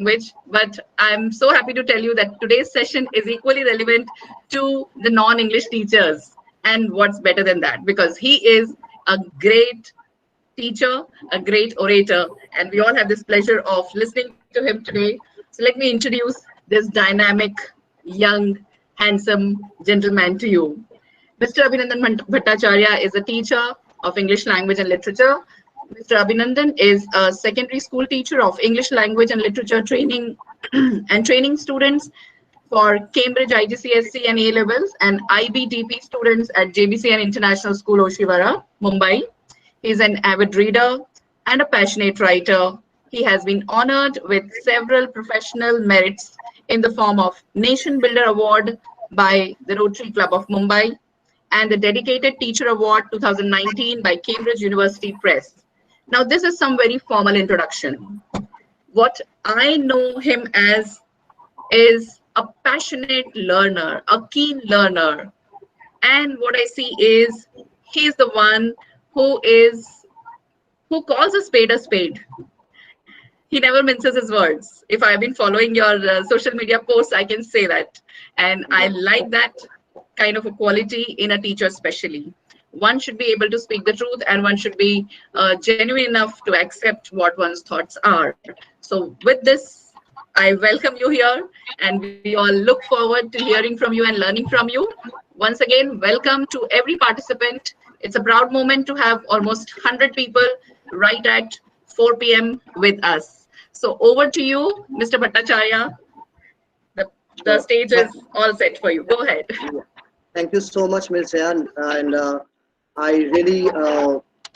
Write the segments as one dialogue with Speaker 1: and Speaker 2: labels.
Speaker 1: language, but I'm so happy to tell you that today's session is equally relevant to the non-English teachers. And what's better than that? Because he is a great teacher, a great orator, and we all have this pleasure of listening to him today. So let me introduce this dynamic, young, handsome gentleman to you. Mr. Abhinandan Bhattacharya is a teacher of English language and literature. Mr. Abhinandan is a secondary school teacher of English language and literature training and training students for Cambridge IGCSE and A levels and IBDP students at JBCN International School, Oshiwara, Mumbai. He is an avid reader and a passionate writer. He has been honored with several professional merits in the form of Nation Builder Award by the Rotary Club of Mumbai and the Dedicated Teacher Award 2019 by Cambridge University Press. Now, this is some very formal introduction. What I know him as is a passionate learner, a keen learner. And what I see is he's the one who calls a spade a spade. He never minces his words. If I've been following your social media posts, I can say that. And I like that kind of a quality in a teacher, especially. One should be able to speak the truth and one should be genuine enough to accept what one's thoughts are. So with this, I welcome you here and we all look forward to hearing from you and learning from you. Once again, welcome to every participant. It's a proud moment to have almost 100 people right at 4 p.m. with us. So over to you, Mr. Bhattacharya. The stage is all set for you. Go ahead.
Speaker 2: Thank you so much, Ms. Zayan. And I really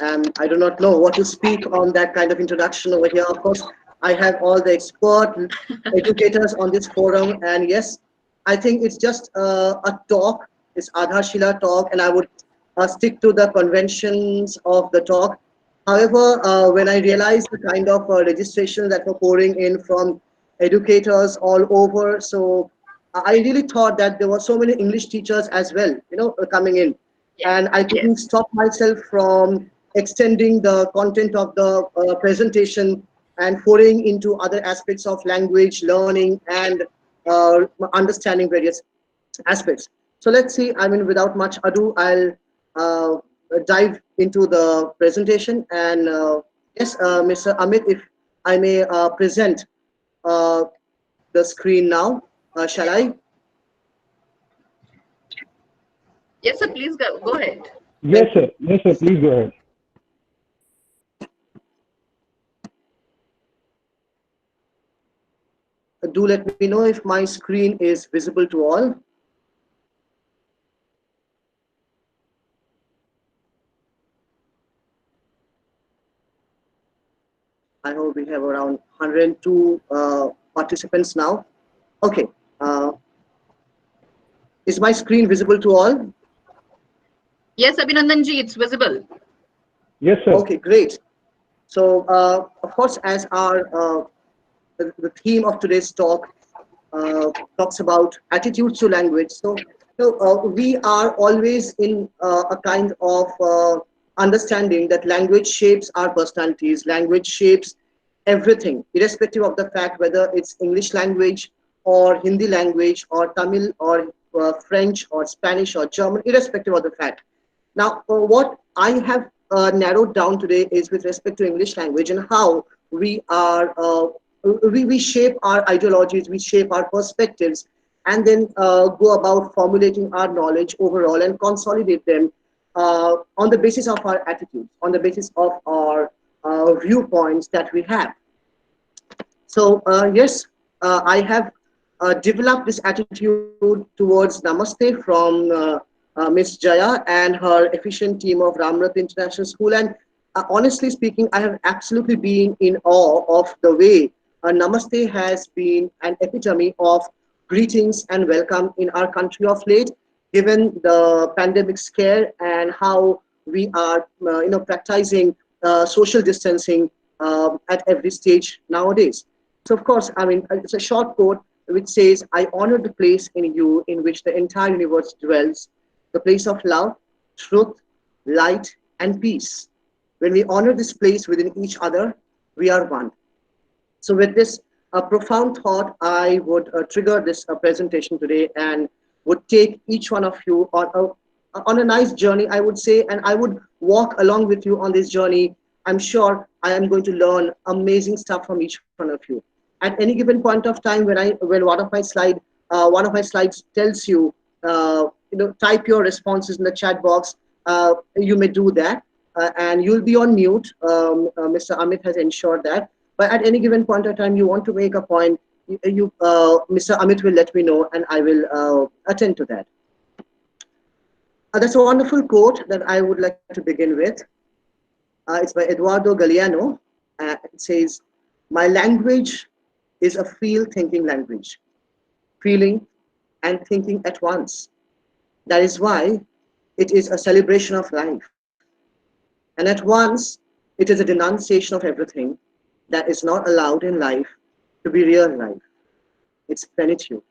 Speaker 2: I do not know what to speak on that kind of introduction over here. Of course, I have all the expert educators on this forum. And yes, I think it's just a talk. It's Aadharshila talk. And I would stick to the conventions of the talk. However, when I realized the kind of registration that were pouring in from educators all over, so I really thought that there were so many English teachers as well, coming in. And I couldn't stop myself from extending the content of the presentation and foraying into other aspects of language, learning, and understanding various aspects. So let's see, without much ado, I'll dive into the presentation. And yes, Mr. Amit, if I may present the screen now. Shall I?
Speaker 1: Yes, sir. Please go ahead.
Speaker 3: Yes, sir. Yes, sir. Please go ahead.
Speaker 2: Do let me know if my screen is visible to all. I hope we have around 102 participants now. Okay. Is my screen visible to all?
Speaker 1: Yes, Abhinandan ji, it's visible.
Speaker 3: Yes, sir.
Speaker 2: Okay, great. So, of course, as our the theme of today's talk talks about attitudes to language. So, we are always in a kind of understanding that language shapes our personalities. Language shapes everything, irrespective of the fact whether it's English language or Hindi language or Tamil or French or Spanish or German, irrespective of the fact. Now, what I have narrowed down today is with respect to English language and how we are we shape our ideologies, we shape our perspectives, and then go about formulating our knowledge overall and consolidate them on the basis of our attitudes, on the basis of our viewpoints that we have. So yes, I have developed this attitude towards Namaste from Ms. Jaya and her efficient team of Ramrat International School. And honestly speaking, I have absolutely been in awe of the way Namaste has been an epitome of greetings and welcome in our country of late, given the pandemic scare and how we are practicing social distancing at every stage nowadays. So of course, it's a short quote which says, "I honor the place in you in which the entire universe dwells, the place of love, truth, light, and peace. When we honor this place within each other, we are one." So with this, a profound thought, I would trigger this presentation today and would take each one of you on a nice journey, I would say, and I would walk along with you on this journey. I'm sure I am going to learn amazing stuff from each one of you. At any given point of time, when one of my slides tells you, type your responses in the chat box, you may do that, and you'll be on mute. Mr. Amit has ensured that. But at any given point of time, you want to make a point, Mr. Amit will let me know, and I will attend to that. That's a wonderful quote that I would like to begin with. It's by Eduardo Galeano. It says, "My language is a feel-thinking language, feeling and thinking at once. That is why it is a celebration of life. And at once, it is a denunciation of everything that is not allowed in life to be real life. It's plenitude."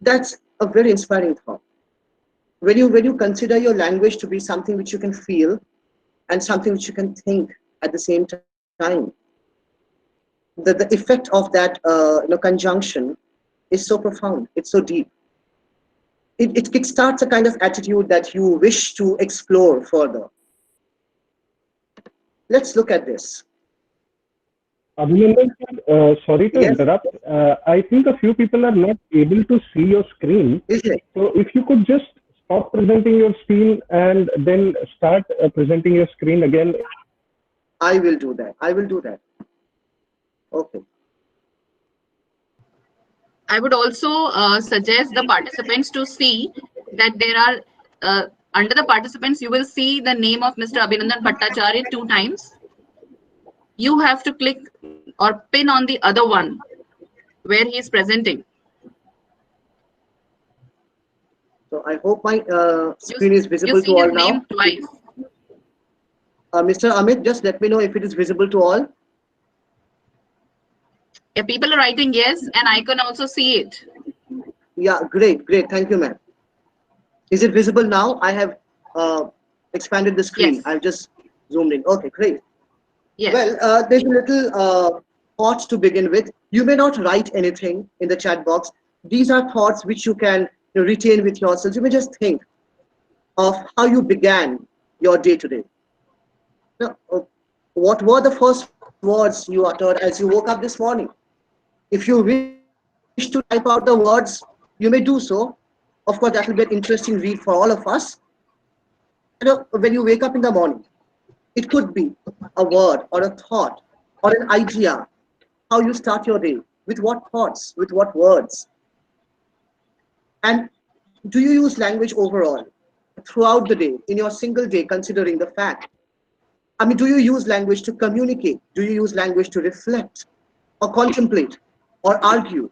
Speaker 2: That's a very inspiring thought. When you consider your language to be something which you can feel and something which you can think at the same time, the effect of that conjunction is so profound, it's so deep. It kickstarts a kind of attitude that you wish to explore further. Let's look at this.
Speaker 3: Abhinandan, sorry to
Speaker 2: Yes.
Speaker 3: interrupt. I think a few people are not able to see your screen.
Speaker 2: Is it?
Speaker 3: So if you could just stop presenting your screen and then start presenting your screen again.
Speaker 2: I will do that. I will do that. Okay.
Speaker 1: I would also suggest the participants to see that there are, under the participants, you will see the name of Mr. Abhinandan Bhattacharya 2 times. You have to click or pin on the other one where he is presenting.
Speaker 2: So I hope my screen is visible to all
Speaker 1: You see his name
Speaker 2: now.
Speaker 1: twice.
Speaker 2: Mr. Amit, just let me know if it is visible to all.
Speaker 1: Yeah, people are writing yes, and I can also see it.
Speaker 2: Yeah, great. Thank you, ma'am. Is it visible now? I have expanded the screen.
Speaker 1: Yes.
Speaker 2: I've just zoomed in. Okay, great.
Speaker 1: Yes.
Speaker 2: Well, there's a little thoughts to begin with. You may not write anything in the chat box. These are thoughts which you can retain with yourselves. You may just think of how you began your day today. Now, what were the first words you uttered as you woke up this morning? If you wish to type out the words, you may do so. Of course, that will be an interesting read for all of us. When you wake up in the morning, it could be a word or a thought or an idea, how you start your day, with what thoughts, with what words. And do you use language overall throughout the day, in your single day, considering the fact? I mean, do you use language to communicate? Do you use language to reflect or contemplate or argue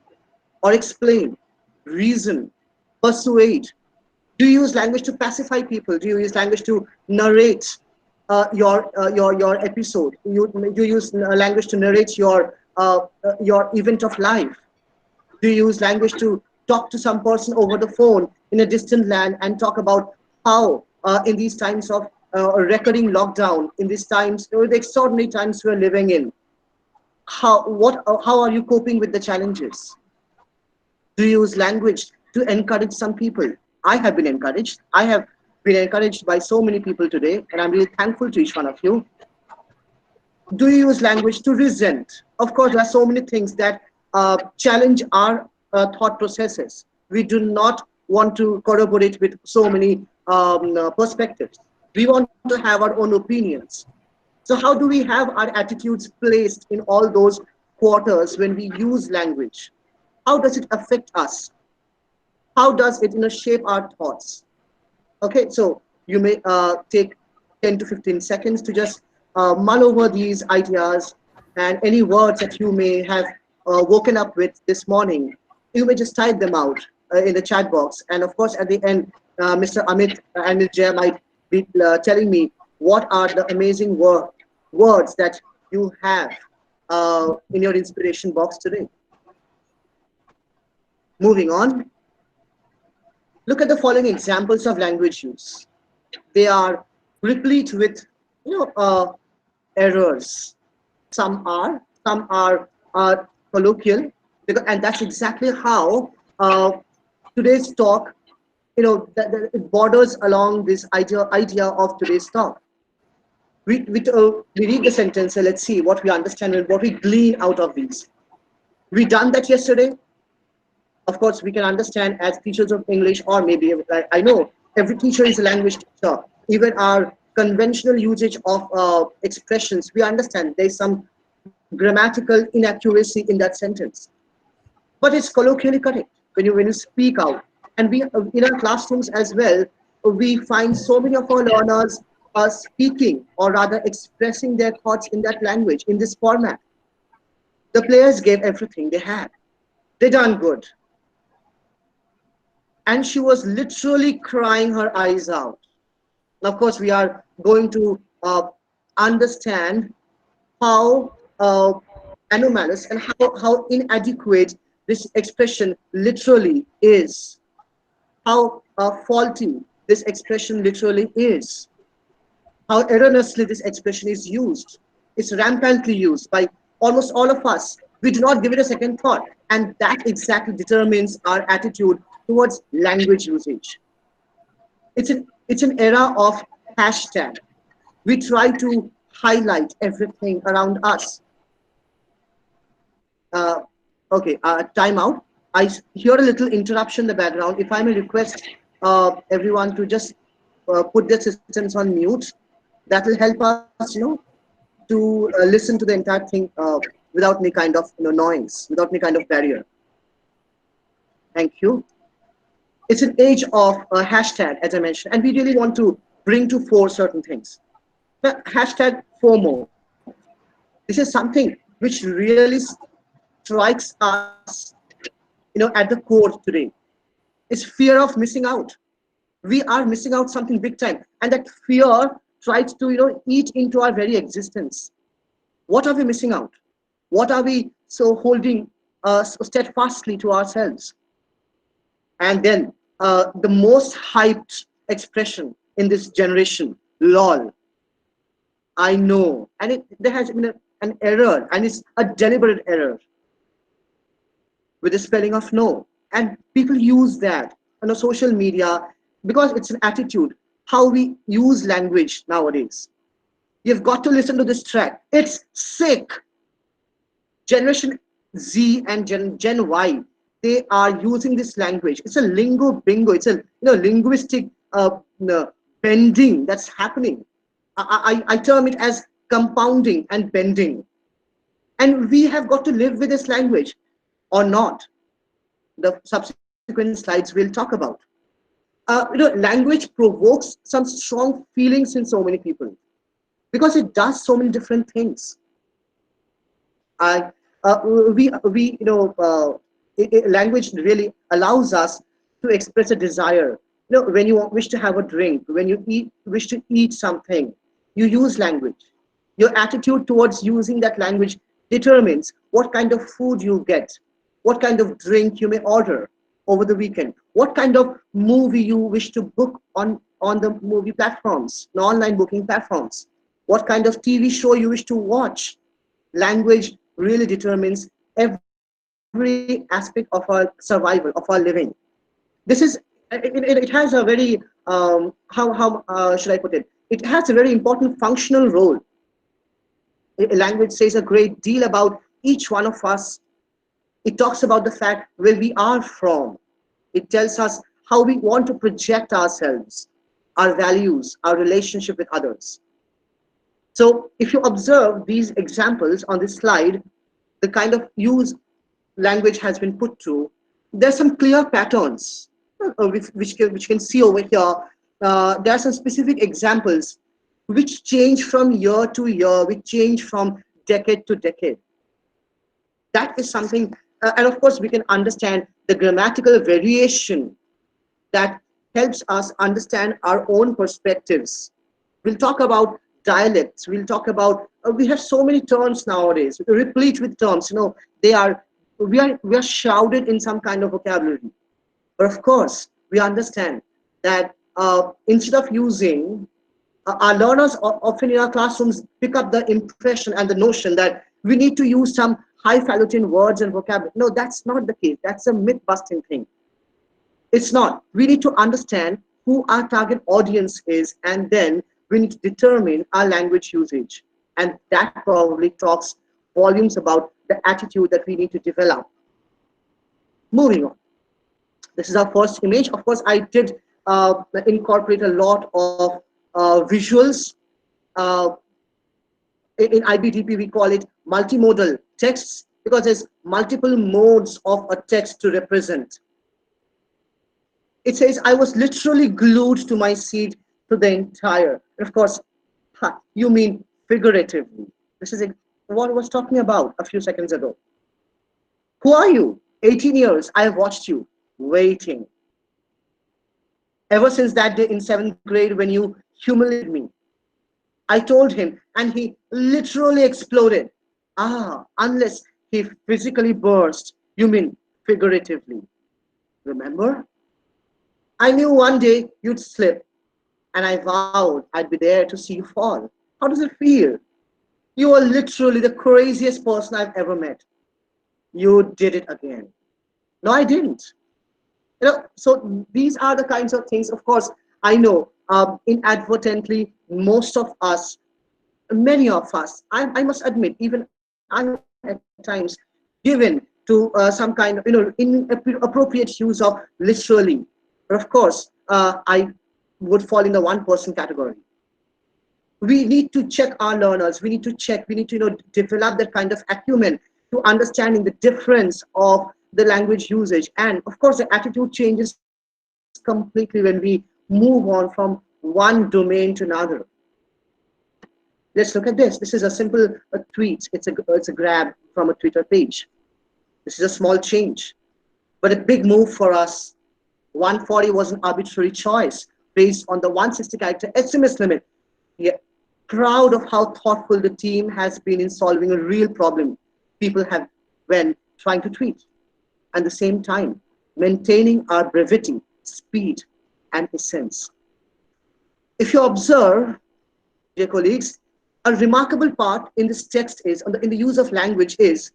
Speaker 2: or explain, reason, persuade? Do you use language to pacify people? Do you use language to narrate your episode? You use language to narrate your event of life? Do you use language to talk to some person over the phone in a distant land and talk about how in these times of recurring lockdown, in these times, the extraordinary times we're living in, how are you coping with the challenges? Do you use language to encourage some people? I have been encouraged. I have been encouraged by so many people today, and I'm really thankful to each one of you. Do you use language to resent? Of course, there are so many things that challenge our thought processes. We do not want to corroborate with so many perspectives. We want to have our own opinions. So how do we have our attitudes placed in all those quarters when we use language? How does it affect us? How does it shape our thoughts? Okay, so you may take 10 to 15 seconds to just mull over these ideas, and any words that you may have woken up with this morning, you may just type them out in the chat box. And of course, at the end, Mr. Amit and Ms. Jaya might be telling me what are the amazing words that you have in your inspiration box today. Moving on, look at the following examples of language use. They are replete with errors. Some are colloquial, because, and that's exactly how today's talk, that it borders along this idea of today's talk. We read the sentence, and let's see what we understand and what we glean out of these. We done that yesterday. Of course, we can understand as teachers of English, or maybe I know every teacher is a language teacher. Even our conventional usage of expressions, we understand there's some grammatical inaccuracy in that sentence, but it's colloquially correct when you speak out. And we in our classrooms as well, we find so many of our learners are speaking, or rather expressing their thoughts in that language, in this format. The players gave everything they had. They done good. And she was literally crying her eyes out. Now, of course, we are going to understand how anomalous and how inadequate this expression literally is, how faulty this expression literally is, how erroneously this expression is used. It's rampantly used by almost all of us. We do not give it a second thought, and that exactly determines our attitude towards language usage. It's an era of hashtag. We try to highlight everything around us. Uh, okay, time out. I hear a little interruption in the background. If I may request everyone to just put their systems on mute, that will help us, to listen to the entire thing without any kind of noise, without any kind of barrier. Thank you. It's an age of hashtag, as I mentioned, and we really want to bring to fore certain things. The hashtag FOMO. This is something which really strikes us, at the core today. It's fear of missing out. We are missing out something big time, and that fear tries to, eat into our very existence. What are we missing out? What are we so holding so steadfastly to ourselves? And then the most hyped expression in this generation, lol. I know, and there has been an error, and it's a deliberate error with the spelling of no. And people use that on social media because it's an attitude, how we use language nowadays. You've got to listen to this track. It's sick. Generation Z and Gen Y, they are using this language. It's a lingo bingo. It's a linguistic bending that's happening. I term it as compounding and bending. And we have got to live with this language or not. The subsequent slides we'll talk about. Language provokes some strong feelings in so many people because it does so many different things. Language really allows us to express a desire. When you wish to have a drink, when you wish to eat something, you use language. Your attitude towards using that language determines what kind of food you get, what kind of drink you may order over the weekend, what kind of movie you wish to book on the movie platforms, the online booking platforms, what kind of TV show you wish to watch. Language really determines every aspect of our survival, of our living. It has a very, how should I put it? It has a very important functional role. Language says a great deal about each one of us. It talks about the fact where we are from. It tells us how we want to project ourselves, our values, our relationship with others. So if you observe these examples on this slide, the kind of use language has been put to, there's some clear patterns which can see over here. There are some specific examples which change from year to year, which change from decade to decade. That is something, and of course we can understand the grammatical variation that helps us understand our own perspectives. We'll talk about dialects. We'll talk about, we have so many terms nowadays, replete with terms. We are shrouded in some kind of vocabulary. But of course, we understand that instead of using, our learners often in our classrooms pick up the impression and the notion that we need to use some highfalutin words and vocabulary. No, that's not the case. That's a myth busting thing. It's not. We need to understand who our target audience is, and then we need to determine our language usage. And that probably talks volumes about the attitude that we need to develop. Moving on. This is our first image. Of course, I did incorporate a lot of visuals. Uh, in IBDP, we call it multimodal texts because there's multiple modes of a text to represent. It says, I was literally glued to my seat to the entire. And of course, you mean figuratively. This is what I was talking about a few seconds ago. Who are you? 18 years, I have watched you waiting. Ever since that day in 7th grade when you humiliated me, I told him, and he literally exploded. Unless he physically burst, you mean figuratively. Remember? I knew one day you'd slip, and I vowed I'd be there to see you fall. How does it feel? You are literally the craziest person I've ever met. You did it again. No, I didn't. So these are the kinds of things. Of course, I know inadvertently, most of us, many of us, I must admit, even I at times given to some kind of inappropriate use of literally. But of course, I would fall in the 1% category. We need to check our learners. We need to develop that kind of acumen to understanding the difference of the language usage. And of course, the attitude changes completely when we move on from one domain to another. Let's look at this. This is a simple tweet. It's a grab from a Twitter page. This is a small change, but a big move for us. 140 was an arbitrary choice based on the 160 character SMS limit. Yeah, proud of how thoughtful the team has been in solving a real problem people have when trying to tweet. At the same time, maintaining our brevity, speed, and essence. If you observe, dear colleagues, a remarkable part in this text is, in the use of language is,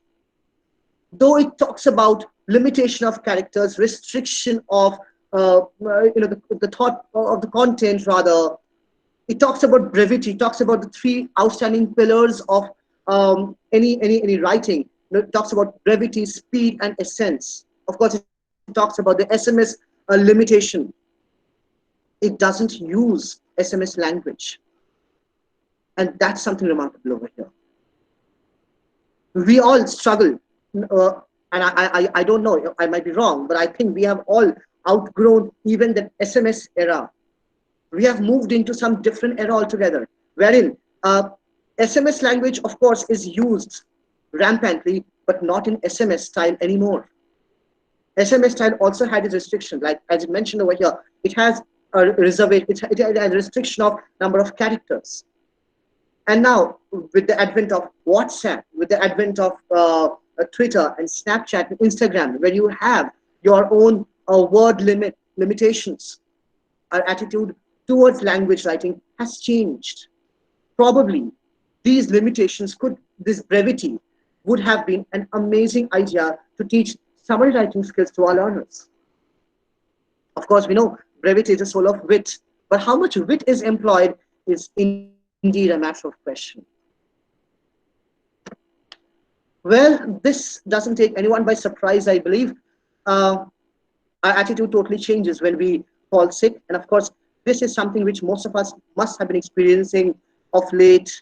Speaker 2: though it talks about limitation of characters, restriction of the thought of the content, rather, it talks about brevity, it talks about the 3 outstanding pillars of any writing. It talks about brevity, speed, and essence. Of course, it talks about the SMS limitation. It doesn't use SMS language. And that's something remarkable over here. We all struggle, and I don't know, I might be wrong, but I think we have all outgrown even the SMS era. We have moved into some different era altogether, wherein SMS language, of course, is used rampantly, but not in SMS style anymore. SMS style also had its restriction, like as I mentioned over here, it has a reservation, it has a restriction of number of characters. And now, with the advent of WhatsApp, with the advent of Twitter and Snapchat and Instagram, where you have your own word limitations, our attitude towards language writing has changed. Probably, these limitations this brevity would have been an amazing idea to teach summary writing skills to our learners. Of course, we know brevity is the soul of wit, but how much wit is employed is indeed a matter of question. Well, this doesn't take anyone by surprise, I believe. Our attitude totally changes when we fall sick. And of course, this is something which most of us must have been experiencing of late,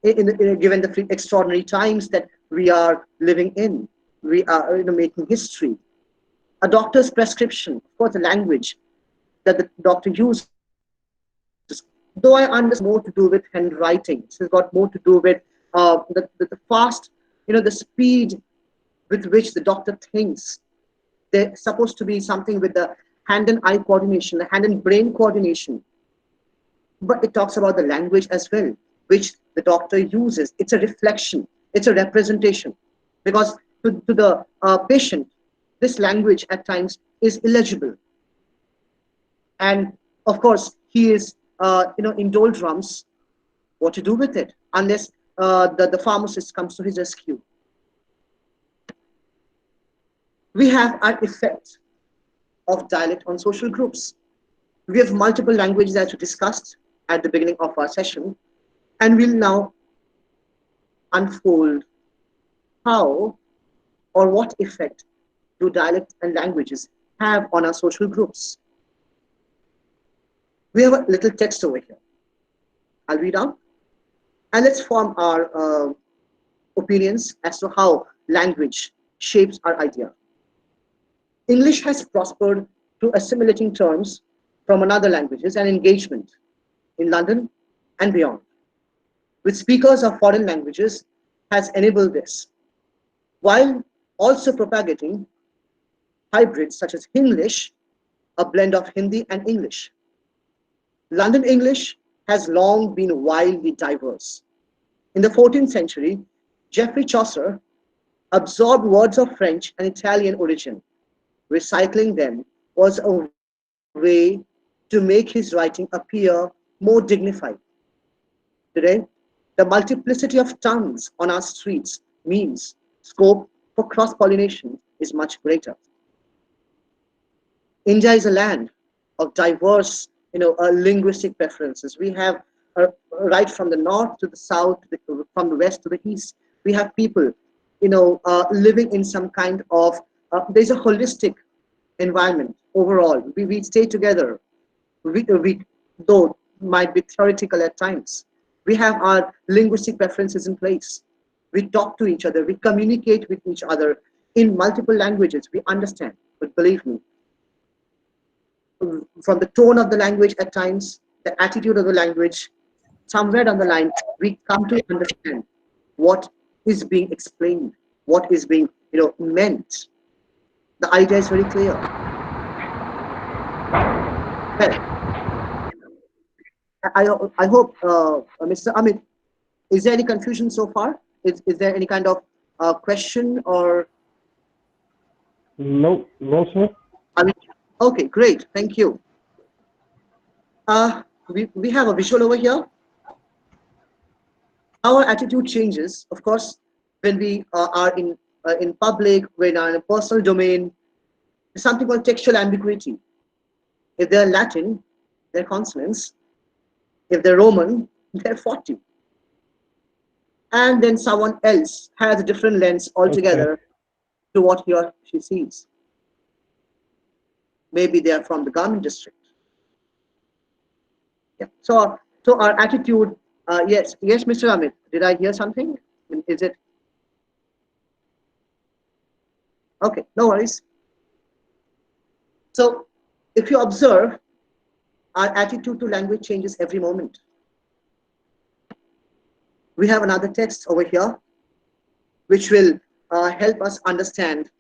Speaker 2: given the extraordinary times that we are living in. We are making history. A doctor's prescription, of course, the language that the doctor uses, though I understand more to do with handwriting. This has got more to do with the fast, the speed with which the doctor thinks. There's supposed to be something with the hand and eye coordination, the hand and brain coordination. But it talks about the language as well, which the doctor uses. It's a reflection, it's a representation. Because to the patient, this language at times is illegible. And of course, he is in what to do with it, unless the pharmacist comes to his rescue. We have an effect of dialect on social groups. We have multiple languages as we discussed at the beginning of our session, and we'll now unfold how or what effect do dialect and languages have on our social groups. We have a little text over here. I'll read out, and let's form our opinions as to how language shapes our idea. English has prospered through assimilating terms from another languages and engagement in London and beyond, with speakers of foreign languages has enabled this, while also propagating hybrids such as Hinglish, a blend of Hindi and English. London English has long been wildly diverse. In the 14th century, Geoffrey Chaucer absorbed words of French and Italian origin. Recycling them was a way to make his writing appear more dignified. Today, the multiplicity of tongues on our streets means scope for cross-pollination is much greater. India is a land of diverse, linguistic preferences. We have right from the north to the south, from the west to the east. We have people, living in some kind of. There's a holistic environment overall. We stay together. We though might be theoretical at times. We have our linguistic preferences in place. We talk to each other. We communicate with each other in multiple languages. We understand, but believe me, from the tone of the language at times, the attitude of the language, somewhere down the line, we come to understand what is being explained, what is being, meant. The idea is very clear. Well, I hope, Mr. Amit, is there any confusion so far? Is there any kind of question or?
Speaker 3: No, no, sir.
Speaker 2: Okay, great. Thank you. We have a visual over here. Our attitude changes, of course, when we are in public, when we are in a personal domain. There's something called textual ambiguity. If they're Latin, they're consonants. If they're Roman, they're 40. And then someone else has a different lens altogether to what he or she sees. Maybe they are from the garment district. Yeah. So our attitude, yes, Mr. Amit, did I hear something? Is it? Okay, no worries. So if you observe, our attitude to language changes every moment. We have another text over here, which will help us understand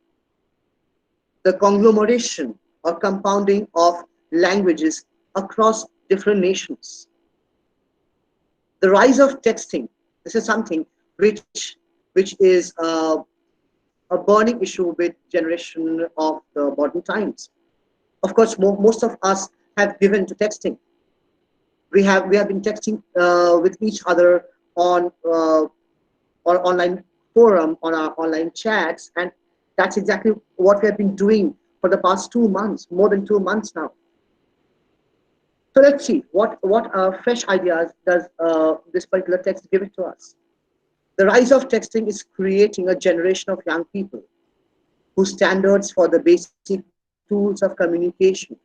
Speaker 2: the conglomeration or compounding of languages across different nations. The rise of texting. This is something which is a burning issue with generation of the modern times. Of course, most of us have given to texting. We have been texting with each other on our online forum, on our online chats, and that's exactly what we have been doing for the past 2 months, more than 2 months now. So let's see what fresh ideas does this particular text give it to us. The rise of texting is creating a generation of young people whose standards for the basic tools of communication,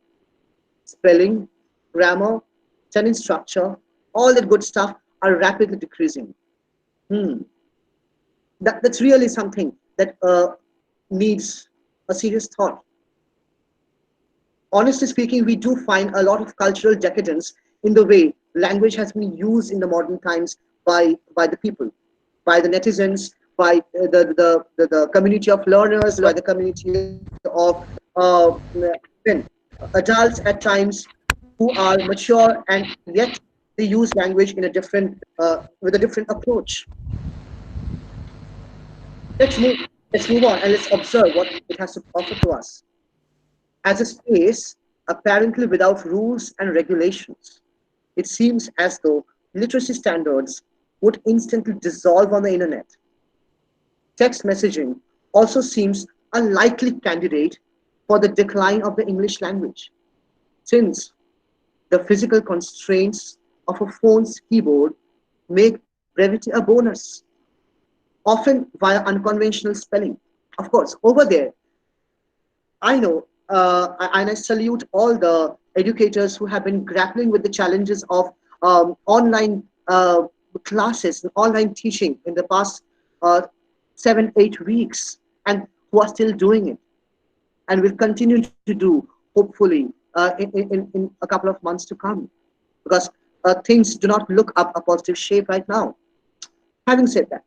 Speaker 2: spelling, grammar, sentence structure, all that good stuff are rapidly decreasing. That's really something that needs a serious thought. Honestly speaking, we do find a lot of cultural decadence in the way language has been used in the modern times by the people, by the netizens, by the community of learners, by the community of adults at times who are mature, and yet they use language in a different with a different approach. Let's move on and let's observe what it has to offer to us. As a space apparently without rules and regulations, it seems as though literacy standards would instantly dissolve on the internet. Text messaging also seems a likely candidate for the decline of the English language, since the physical constraints of a phone's keyboard make brevity a bonus, often via unconventional spelling. Of course, over there, I know, and I salute all the educators who have been grappling with the challenges of online classes and online teaching in the past uh, 7, 8 weeks, and who are still doing it and will continue to do, hopefully, in a couple of months to come, because things do not look up a positive shape right now. Having said that,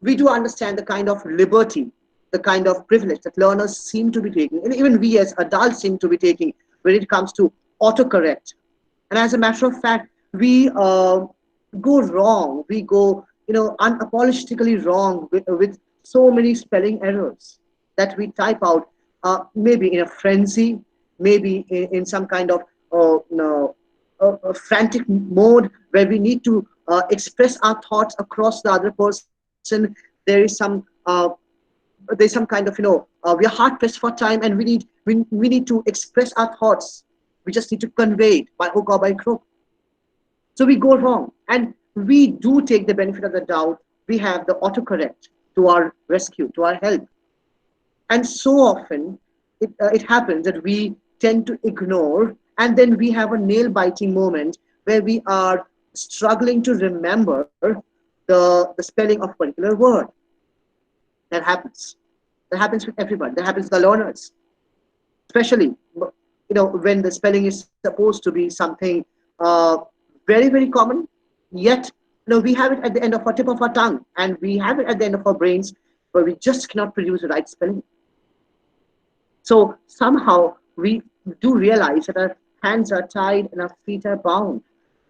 Speaker 2: we do understand the kind of liberty, the kind of privilege that learners seem to be taking, and even we as adults seem to be taking when it comes to autocorrect. And as a matter of fact, we go wrong. We go, unapologetically wrong with so many spelling errors that we type out, maybe in a frenzy, maybe in some kind of a frantic mode where we need to express our thoughts across the other person. There is some kind of, we are hard pressed for time, and we need to express our thoughts. We just need to convey it by hook or by crook. So we go wrong, and we do take the benefit of the doubt. We have the autocorrect to our rescue, to our help. And so often it happens that we tend to ignore, and then we have a nail biting moment where we are struggling to remember the spelling of a particular word. That happens. That happens with everybody. That happens to the learners, especially when the spelling is supposed to be something very, very common. Yet we have it at the end of our tip of our tongue, and we have it at the end of our brains, but we just cannot produce the right spelling. So somehow we do realize that our hands are tied and our feet are bound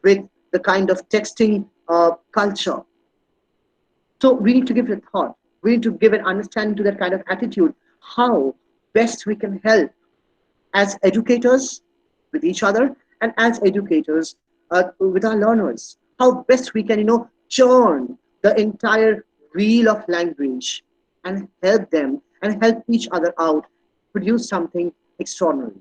Speaker 2: with the kind of texting culture. So we need to give it a thought. We need to give an understanding to that kind of attitude, how best we can help as educators with each other, and as educators with our learners. How best we can, churn the entire wheel of language and help them and help each other out, produce something extraordinary.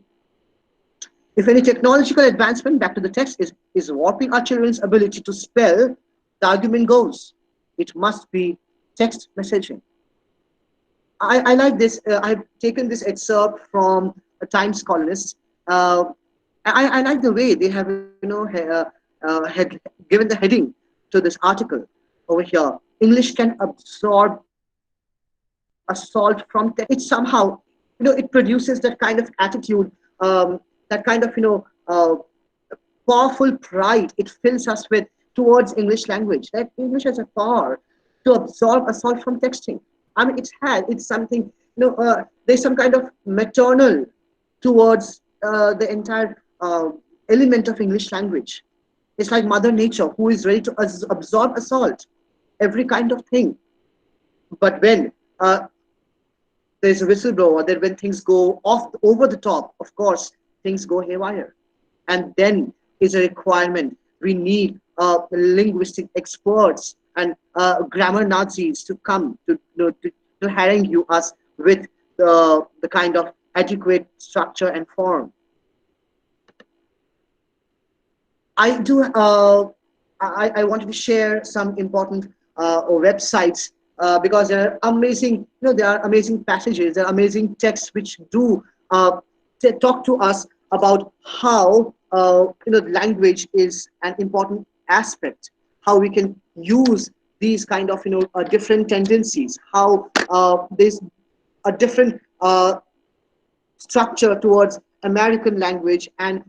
Speaker 2: If any technological advancement, back to the text, is warping our children's ability to spell, the argument goes, it must be text messaging. I like this. I've taken this excerpt from a Times columnist. I like the way they have, had given the heading to this article over here. English can absorb assault from text. It somehow, it produces that kind of attitude, that kind of, powerful pride it fills us with towards English language. That English has a power to absorb assault from texting. I mean, it's something, there's some kind of maternal towards the entire element of English language. It's like Mother Nature, who is ready to absorb assault, every kind of thing. But when there's a whistleblower, then when things go off over the top, of course, things go haywire. And then is a requirement. We need linguistic experts and grammar Nazis to come to harangue us with the kind of adequate structure and form. I do. I wanted to share some important websites because there are amazing. There are amazing passages. There are amazing texts which do talk to us about how language is an important aspect. How we can use these kind of different tendencies. How there's a different structure towards American language and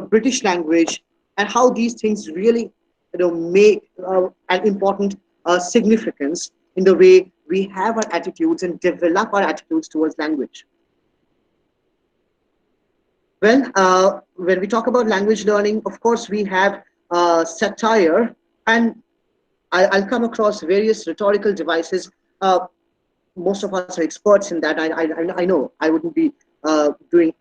Speaker 2: British language, and how these things really make an important significance in the way we have our attitudes and develop our attitudes towards language. Well, when we talk about language learning, of course, we have satire, and I'll come across various rhetorical devices. Most of us are experts in that. I know I wouldn't be doing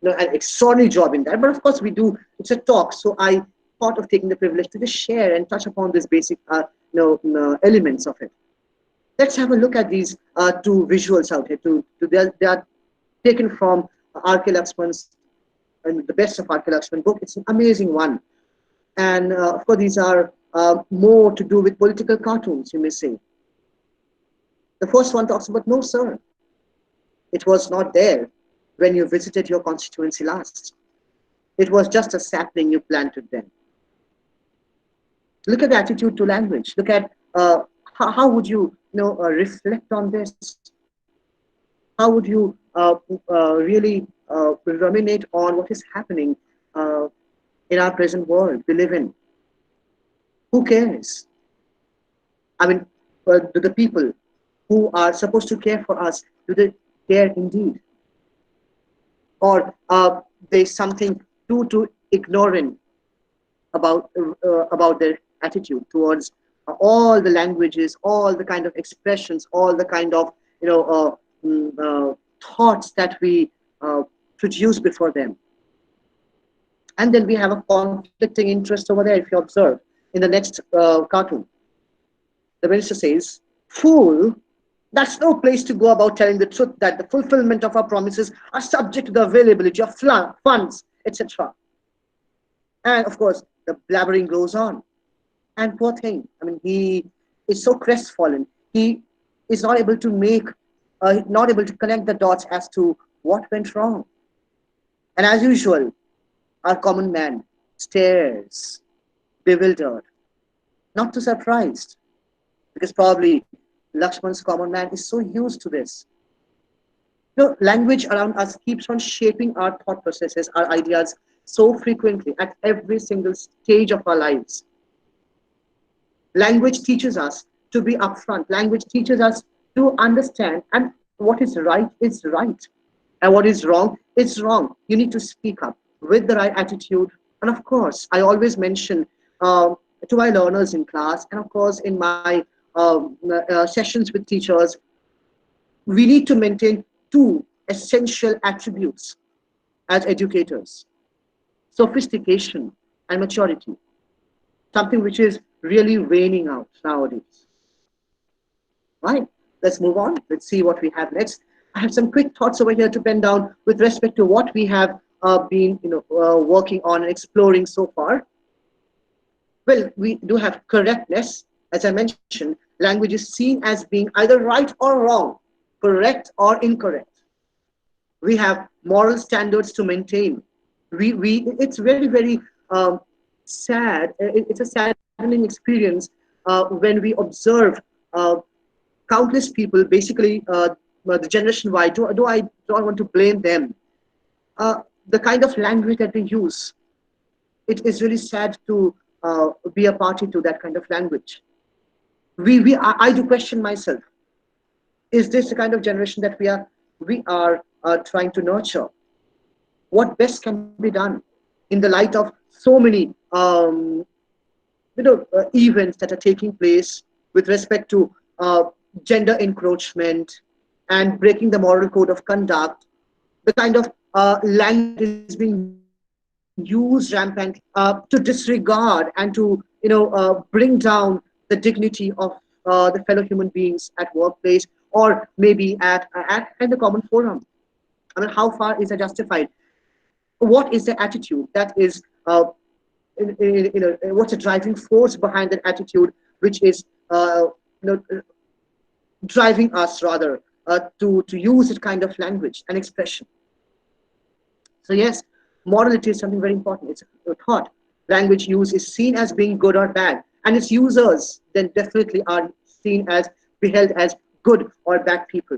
Speaker 2: an extraordinary job in that, but of course we do. It's a talk, so I thought of taking the privilege to just share and touch upon this basic elements of it. Let's have a look at these two visuals out here. They are taken from R.K. Lakshman's and the best of R.K. Lakshman book. It's an amazing one. And of course, these are more to do with political cartoons, you may say. The first one talks about, no, sir, it was not there when you visited your constituency last. It was just a sapling you planted then. Look at the attitude to language. Look at how would you reflect on this? How would you really ruminate on what is happening in our present world we live in? Who cares? I mean, the people who are supposed to care for us, do they care indeed? Or there's something too ignorant about their attitude towards all the languages, all the kind of expressions, all the kind of thoughts that we produce before them. And then we have a conflicting interest over there. If you observe in the next cartoon, the minister says, "Fool, that's no place to go about telling the truth that the fulfillment of our promises are subject to the availability of funds, etc." And of course, the blabbering goes on. And poor thing, I mean, he is so crestfallen. He is not able to connect the dots as to what went wrong. And as usual, our common man stares, bewildered, not too surprised, because probably Lakshman's common man is so used to this. Language around us keeps on shaping our thought processes, our ideas so frequently at every single stage of our lives. Language teaches us to be upfront. Language teaches us to understand, and what is right is right, and what is wrong is wrong. You need to speak up with the right attitude. And of course, I always mention to my learners in class, and of course in my sessions with teachers, we need to maintain two essential attributes as educators: sophistication and maturity, something which is really waning out nowadays. Right? Let's move on. Let's see what we have next. I have some quick thoughts over here to pen down with respect to what we have been working on and exploring so far. Well, we do have correctness. As I mentioned, language is seen as being either right or wrong, correct or incorrect. We have moral standards to maintain. It's very sad. It's a saddening experience when we observe countless people, basically the generation Y. Do I want to blame them? The kind of language that they use, it is really sad to be a party to that kind of language. I do question myself: is this the kind of generation that we are trying to nurture? What best can be done in the light of so many events that are taking place with respect to gender encroachment and breaking the moral code of conduct? The kind of language is being used rampantly to disregard and to bring down the dignity of the fellow human beings at workplace, or maybe at the common forum. I mean, how far is that justified? What is the attitude that is what's the driving force behind that attitude, which is driving us rather to use that kind of language and expression? So yes, morality is something very important. It's a thought. Language use is seen as being good or bad, and its users then definitely are beheld as good or bad people.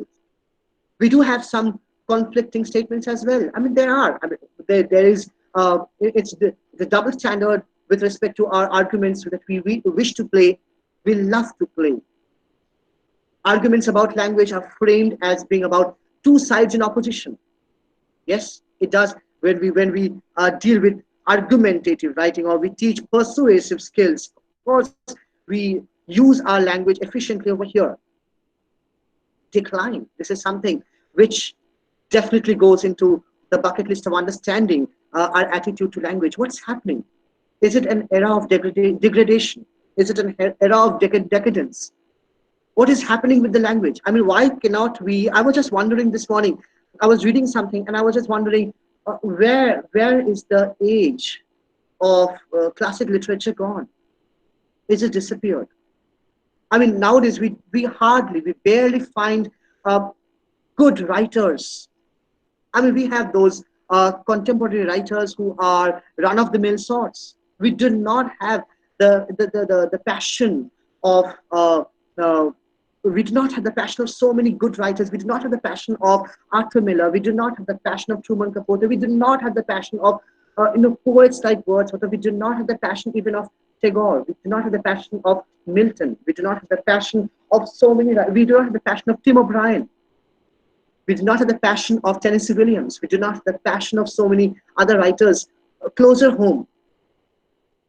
Speaker 2: We do have some conflicting statements as well. I mean, there are. I mean, there is. It's the double standard with respect to our arguments that we wish to play. We love to play. Arguments about language are framed as being about two sides in opposition. Yes, it does. When we deal with argumentative writing, or we teach persuasive skills, of course, we use our language efficiently over here. Decline. This is something which definitely goes into the bucket list of understanding our attitude to language. What's happening? Is it an era of degradation? Is it an era of decadence? What is happening with the language? I mean, why cannot we? I was just wondering this morning. I was reading something, and I was just wondering where is the age of classic literature gone? Is it disappeared? I mean, nowadays we barely find good writers. I mean, we have those contemporary writers who are run-of-the-mill sorts. We do not have the passion of we do not have the passion of so many good writers. We do not have the passion of Arthur Miller. We do not have the passion of Truman Capote. We do not have the passion of poets like Wordsworth. We do not have the passion even of Tagore. We do not have the passion of Milton. We do not have the passion of so many. We do not have the passion of Tim O'Brien. We do not have the passion of Tennessee Williams. We do not have the passion of so many other writers closer home.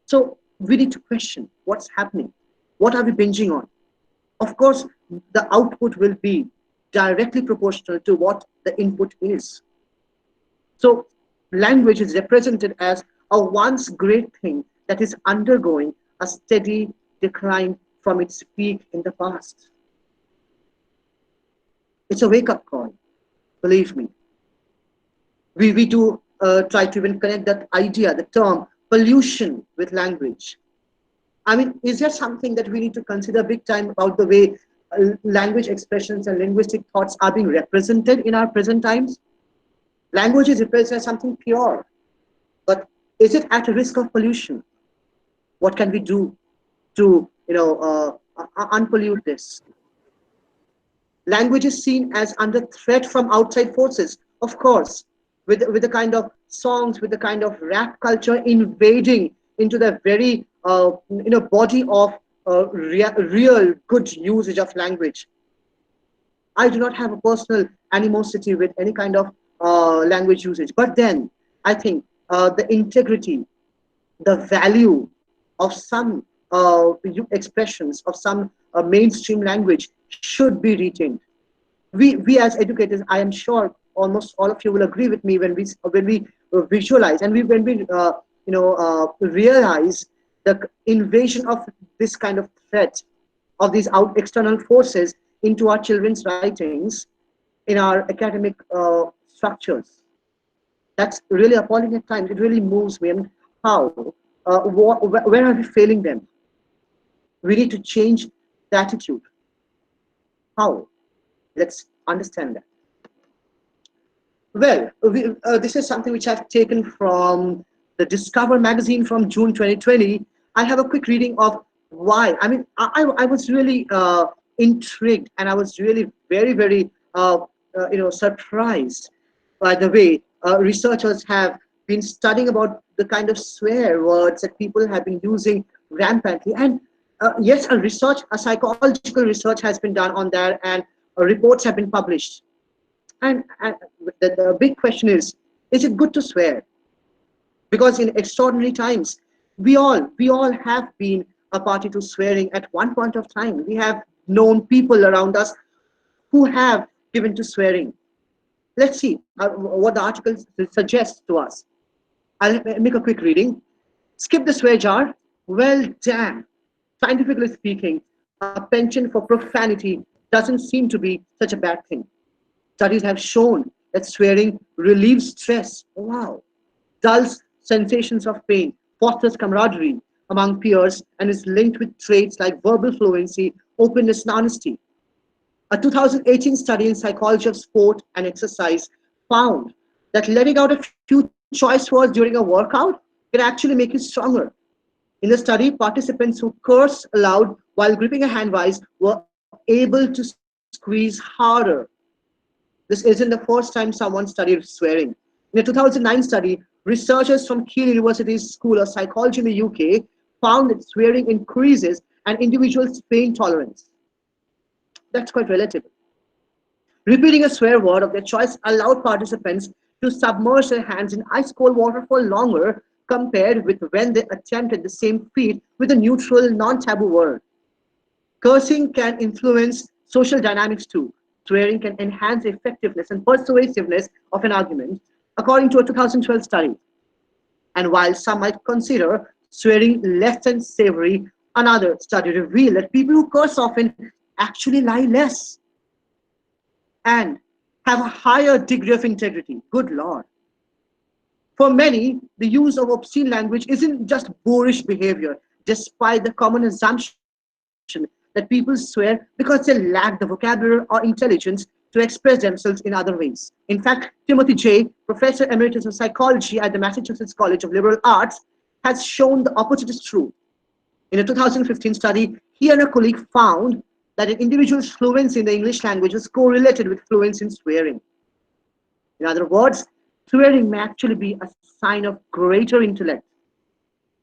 Speaker 2: So we need to question what's happening. What are we binging on? Of course, the output will be directly proportional to what the input is. So language is represented as a once great thing that is undergoing a steady decline from its peak in the past. It's a wake-up call, believe me. We do try to even connect that idea, the term pollution with language. I mean, is there something that we need to consider big time about the way language expressions and linguistic thoughts are being represented in our present times? Language is represented as something pure, but is it at risk of pollution? What can we do to unpollute this? Language is seen as under threat from outside forces, of course, with the kind of songs, with the kind of rap culture invading into the very body of real good usage of language. I do not have a personal animosity with any kind of language usage, but then I think the integrity, the value of some expressions of some mainstream language should be retained. We as educators, I am sure almost all of you will agree with me when we visualize and when we realize the invasion of this kind of threat of these external forces into our children's writings in our academic structures. That's really appalling at times. It really moves me. And how? Where are we failing them? We need to change the attitude. How? Let's understand that. Well, this is something which I've taken from the Discover magazine from June 2020. I have a quick reading of why. I mean, I was really intrigued, and I was really very, very surprised by the way researchers have been studying about the kind of swear words that people have been using rampantly. And yes, a psychological research has been done on that, and reports have been published. And the big question is it good to swear? Because in extraordinary times, we all have been a party to swearing at one point of time. We have known people around us who have given to swearing. Let's see what the article suggests to us. I'll make a quick reading. Skip the swear jar? Well, damn. Scientifically speaking, a penchant for profanity doesn't seem to be such a bad thing. Studies have shown that swearing relieves stress. Wow. Dulls sensations of pain, fosters camaraderie among peers, and is linked with traits like verbal fluency, openness, and honesty. A 2018 study in psychology of sport and exercise found that letting out a few choice words during a workout can actually make you stronger. In the study, participants who cursed aloud while gripping a hand vise were able to squeeze harder. This isn't the first time someone studied swearing. In a 2009 study, researchers from Keele University's School of Psychology in the UK found that swearing increases an individual's pain tolerance. That's quite relative. Repeating a swear word of their choice allowed participants to submerge their hands in ice-cold water for longer compared with when they attempted the same feat with a neutral, non-taboo word. Cursing can influence social dynamics too. Swearing can enhance the effectiveness and persuasiveness of an argument, according to a 2012 study. And while some might consider swearing less than savory, another study revealed that people who curse often actually lie less and have a higher degree of integrity. Good Lord. For many, the use of obscene language isn't just boorish behavior, despite the common assumption that people swear because they lack the vocabulary or intelligence to express themselves in other ways. In fact, Timothy J., Professor Emeritus of Psychology at the Massachusetts College of Liberal Arts, has shown the opposite is true. In a 2015 study, he and a colleague found that an individual's fluency in the English language is correlated with fluency in swearing. In other words, swearing may actually be a sign of greater intellect,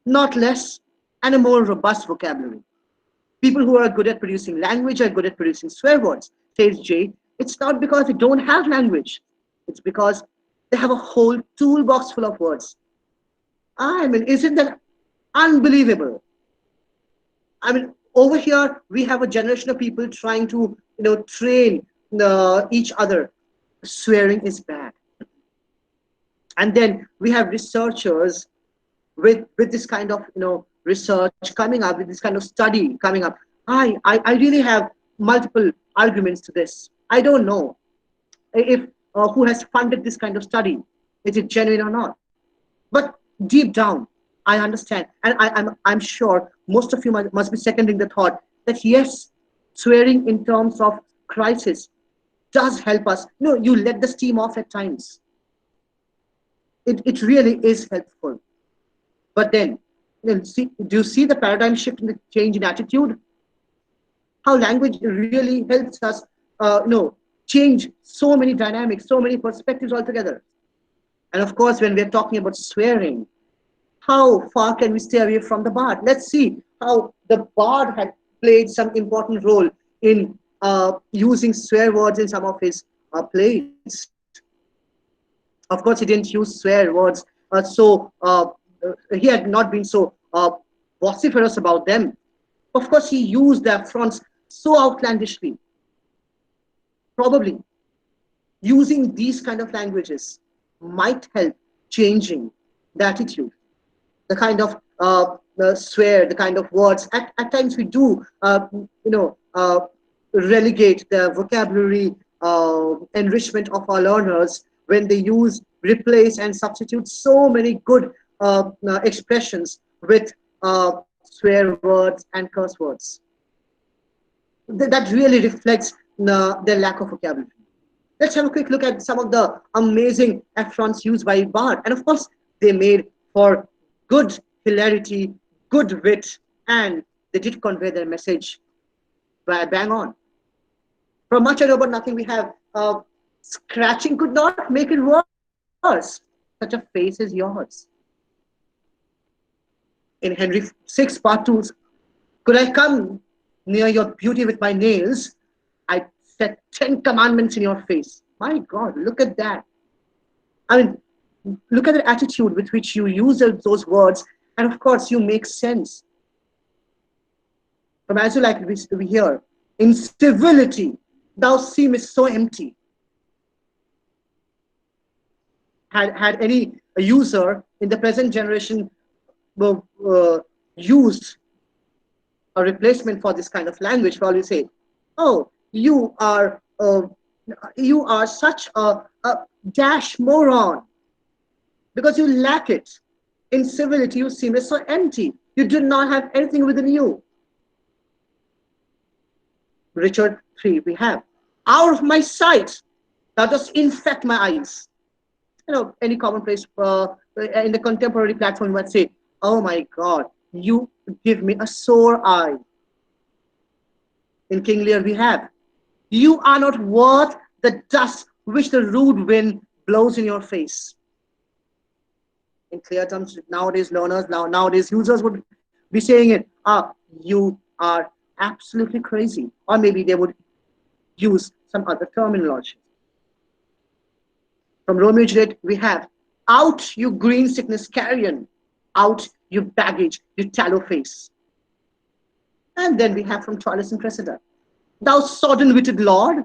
Speaker 2: not less, and a more robust vocabulary. People who are good at producing language are good at producing swear words, says Jay. It's not because they don't have language, it's because they have a whole toolbox full of words. I mean, isn't that unbelievable? I mean, over here we have a generation of people trying to, train each other. Swearing is bad, and then we have researchers with this kind of research coming up, with this kind of study coming up. I really have multiple arguments to this. I don't know if who has funded this kind of study. Is it genuine or not? But deep down, I understand, and I'm sure most of you must be seconding the thought that yes, swearing in terms of crisis does help us. You let the steam off at times. It really is helpful. But then, do you see the paradigm shift in the change in attitude? How language really helps us, change so many dynamics, so many perspectives altogether. And of course, when we're talking about swearing, how far can we stay away from the bard? Let's see how the bard had played some important role in using swear words in some of his plays. Of course, he didn't use swear words, he had not been so vociferous about them. Of course, he used the affronts so outlandishly. Probably using these kind of languages might help changing the attitude, the kind of swear, the kind of words. At times we do, relegate the vocabulary enrichment of our learners when they use, replace, and substitute so many good expressions with swear words and curse words. That really reflects their lack of vocabulary. Let's have a quick look at some of the amazing affronts used by Bard. And of course, they made for good hilarity, good wit, and they did convey their message bang on. From Much Ado About Nothing, we have scratching could not make it worse. Such a face is yours. In Henry VI, Part 2, could I come near your beauty with my nails? I set 10 commandments in your face. My God, look at that. I mean, look at the attitude with which you use those words, and of course, you make sense. From As You Like It, we hear, in civility, thou seemest so empty. Had any user in the present generation used a replacement for this kind of language, probably say, oh, you are such a dash moron, because you lack it. In civility, you seem so empty. You do not have anything within you. Richard III, we have, out of my sight, thou dost infect my eyes. Any commonplace in the contemporary platform might say, oh my God, you give me a sore eye. In King Lear, we have, you are not worth the dust which the rude wind blows in your face. In clear terms, nowadays learners, nowadays users would be saying it, you are absolutely crazy. Or maybe they would use some other terminology. From Romeo and Juliet, we have, out you green sickness carrion, out you baggage, you tallow face. And then we have from Troilus and Cressida, thou sodden-witted lord,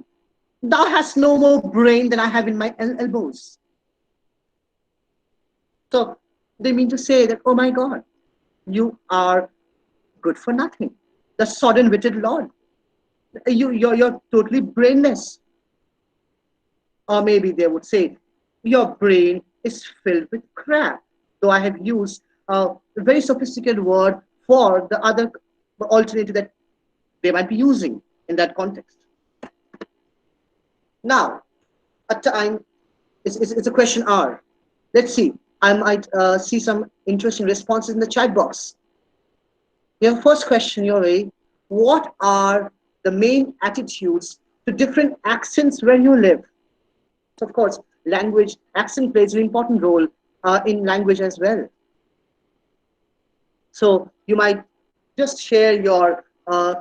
Speaker 2: thou hast no more brain than I have in my elbows. So they mean to say that, oh my God, you are good for nothing. The sodden-witted lord. You're totally brainless. Or maybe they would say, your brain is filled with crap. So I have used a very sophisticated word for the other alternative that they might be using in that context. Now, a time, it's a question hour. Let's see. I might see some interesting responses in the chat box. Your first question, Yuri, what are the main attitudes to different accents where you live? So of course, language, accent plays an important role in language as well. So you might just share your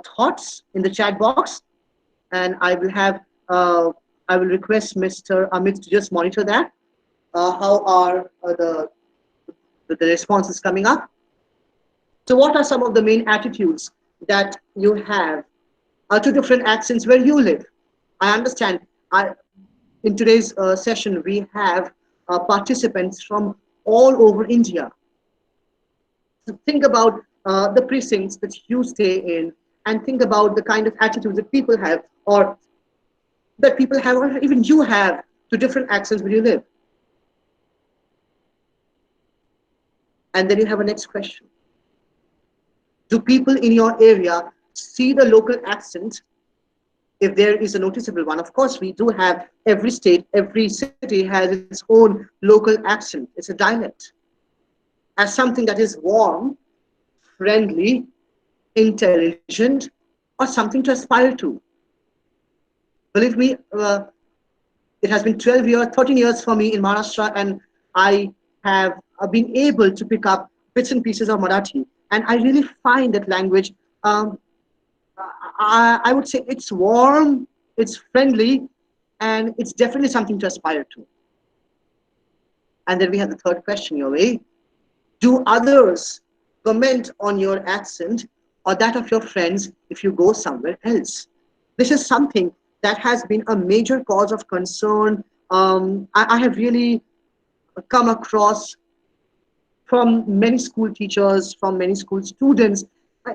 Speaker 2: thoughts in the chat box, and I will request Mr. Amit to just monitor that. How are the responses coming up? So what are some of the main attitudes that you have to different accents where you live? I understand. In today's session, we have participants from all over India. So think about the precincts that you stay in, and think about the kind of attitudes that people have, or that people have, or even you have, to different accents where you live. And then you have a next question. Do people in your area see the local accent, if there is a noticeable one? Of course, we do have, every state, every city has its own local accent. It's a dialect. As something that is warm, friendly, intelligent, or something to aspire to. Believe me, it has been 12 years, 13 years for me in Maharashtra, and I have been able to pick up bits and pieces of Marathi. And I really find that language, I would say it's warm, it's friendly, and it's definitely something to aspire to. And then we have the third question, your way. Do others comment on your accent or that of your friends if you go somewhere else? This is something that has been a major cause of concern. I have really come across from many school teachers, from many school students.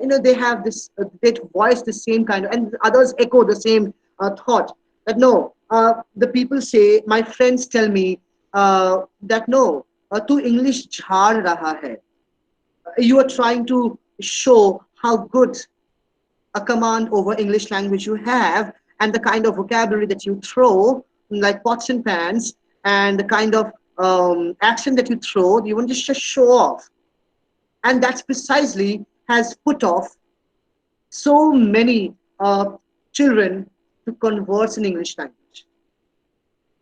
Speaker 2: They have this, they voice the same kind of, and others echo the same thought that no, the people say, my friends tell me that no, tu English jhad raha hai. You are trying to show how good a command over English language you have, and the kind of vocabulary that you throw, like pots and pans, and the kind of accent that you throw, you want to just show off. And that's precisely has put off so many children to converse in English language.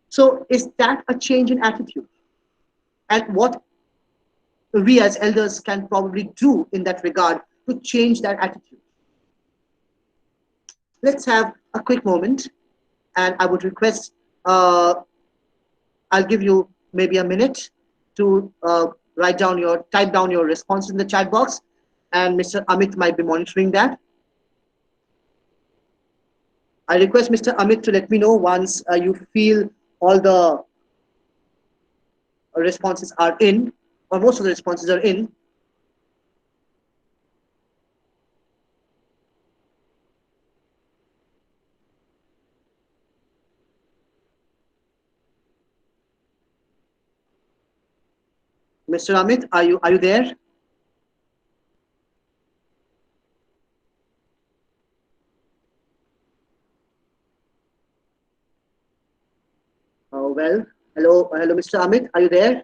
Speaker 2: So is that a change in attitude? And what we as elders can probably do in that regard to change that attitude? Let's have a quick moment, and I would request, I'll give you maybe a minute to type down your responses in the chat box, and Mr. Amit might be monitoring that. I request Mr. Amit to let me know once you feel all the responses are in, or most of the responses are in. Mr. Amit, are you there? Well, hello, Mr. Amit, are you there?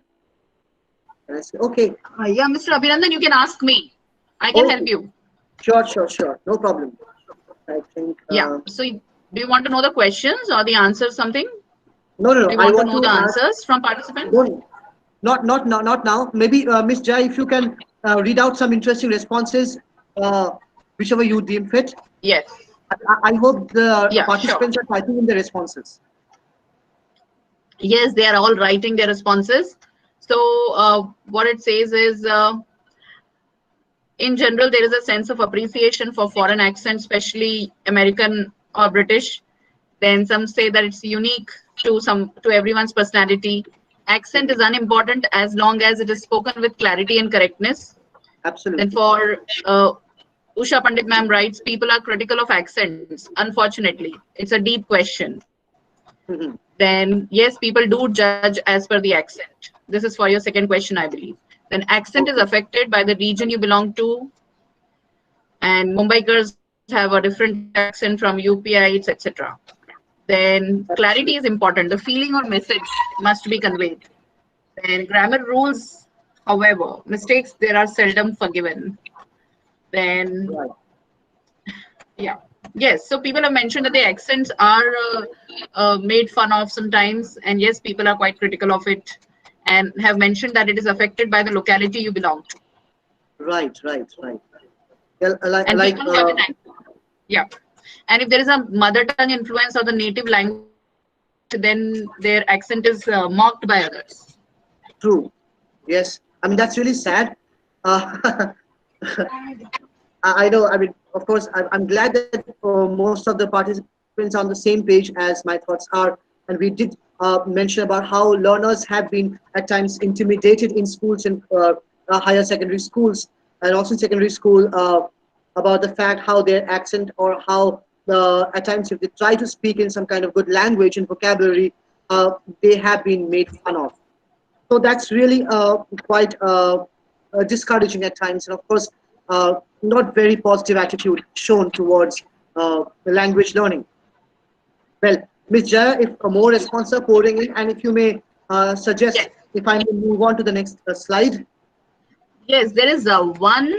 Speaker 2: And I say, okay.
Speaker 1: Yeah, Mr. Abhinandan, you can ask me. I can help you.
Speaker 2: Sure. No problem. I think.
Speaker 1: Yeah. So, do you want to know the questions or the answers? Something?
Speaker 2: No.
Speaker 1: Do you want to know the answers from participants?
Speaker 2: No, not now. Maybe Miss Jai, if you can read out some interesting responses, whichever you deem fit.
Speaker 1: Yes.
Speaker 2: I hope the participants
Speaker 1: sure.
Speaker 2: are typing in the responses.
Speaker 1: Yes, they are all writing their responses. So what it says is, in general, there is a sense of appreciation for foreign accents, especially American or British. Then some say that it's unique to everyone's personality. Accent is unimportant as long as it is spoken with clarity and correctness.
Speaker 2: Absolutely.
Speaker 1: Then for Usha Pandit ma'am writes, people are critical of accents. Unfortunately, it's a deep question.
Speaker 2: Mhm.
Speaker 1: Then, yes, people do judge as per the accent. This is for your second question, I believe. Then, accent is
Speaker 2: Okay.
Speaker 1: affected by the region you belong to, and Mumbaikars have a different accent from UPites, etc. Then, clarity is
Speaker 2: Absolutely.
Speaker 1: important. The feeling or message must be conveyed. Then, grammar rules, however, mistakes there are seldom forgiven. Then,
Speaker 2: Right.
Speaker 1: yeah. Yes, so people have mentioned that the accents are made fun of sometimes, and yes, people are quite critical of it, and have mentioned that it is affected by the locality you belong to,
Speaker 2: Right. Right. Right. Well,
Speaker 1: and people have an yeah. And if there is a mother tongue influence or the native language, then their accent is mocked by others.
Speaker 2: true. Yes. I mean, that's really sad. Uh, I know. I mean, of course, I'm glad that most of the participants are on the same page as my thoughts are. And we did mention about how learners have been at times intimidated in schools and higher secondary schools, and also in secondary school, about the fact how their accent or how at times if they try to speak in some kind of good language and vocabulary, they have been made fun of. So that's really quite discouraging at times, and of course, not very positive attitude shown towards language learning. Well, Ms. Jaya, if more responses are pouring in, and if you may suggest,
Speaker 1: Yes.
Speaker 2: if I may move on to the next slide.
Speaker 1: Yes, there is one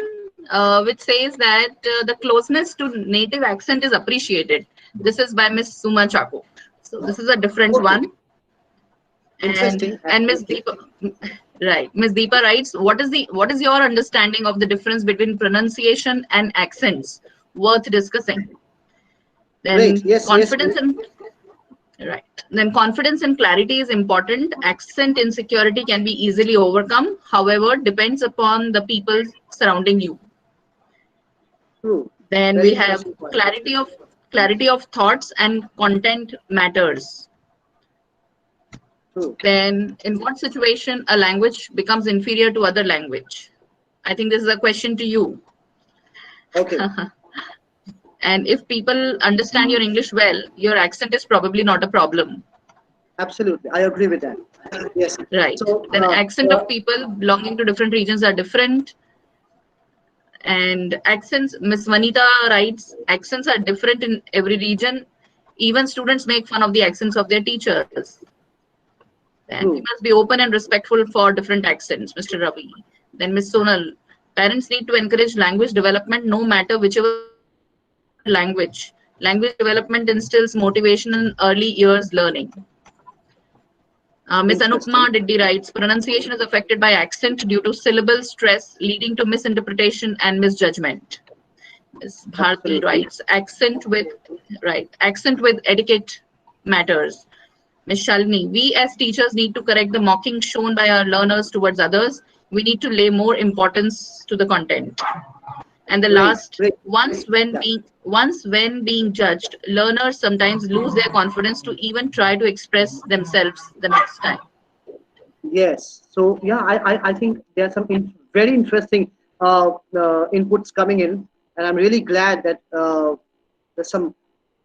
Speaker 1: which says that the closeness to native accent is appreciated. This is by Miss Suma Chako. So this is a different
Speaker 2: Okay,
Speaker 1: one.
Speaker 2: interesting,
Speaker 1: And Miss
Speaker 2: absolutely.
Speaker 1: Deepa, right? Miss Deepa writes, what is your understanding of the difference between pronunciation and accents? Worth discussing.
Speaker 2: Great,
Speaker 1: Then
Speaker 2: yes, yes,
Speaker 1: confidence and right. Then confidence and clarity is important. Accent insecurity can be easily overcome. However, depends upon the people surrounding you.
Speaker 2: true.
Speaker 1: Then
Speaker 2: Very
Speaker 1: we have
Speaker 2: interesting point.
Speaker 1: clarity of thoughts and content matters.
Speaker 2: True.
Speaker 1: Then in what situation a language becomes inferior to other language? I think this is a question to you.
Speaker 2: Okay,
Speaker 1: And if people understand your English well, your accent is probably not a problem.
Speaker 2: absolutely, I agree with that. Yes.
Speaker 1: Right.
Speaker 2: So,
Speaker 1: Then accent of people belonging to different regions are different. And accents, Miss Vanita writes, accents are different in every region. Even students make fun of the accents of their teachers. Then we
Speaker 2: true.
Speaker 1: must be open and respectful for different accents, Mr. Ravi. Then Miss Sonal, parents need to encourage language development no matter whichever language. Language development instills motivation in early years learning. Ms.
Speaker 2: Interesting.
Speaker 1: Anupma Diddy writes, pronunciation is affected by accent due to syllable stress, leading to misinterpretation and misjudgment. Ms. Bharti
Speaker 2: Absolutely.
Speaker 1: writes, accent with etiquette matters. Ms. Shalini, we as teachers need to correct the mocking shown by our learners towards others. We need to lay more importance to the content. And the
Speaker 2: Great.
Speaker 1: last,
Speaker 2: Great. Yeah.
Speaker 1: once when being judged, learners sometimes lose their confidence to even try to express themselves the next time.
Speaker 2: Yes. So yeah, I think there are some very interesting inputs coming in, and I'm really glad that there's some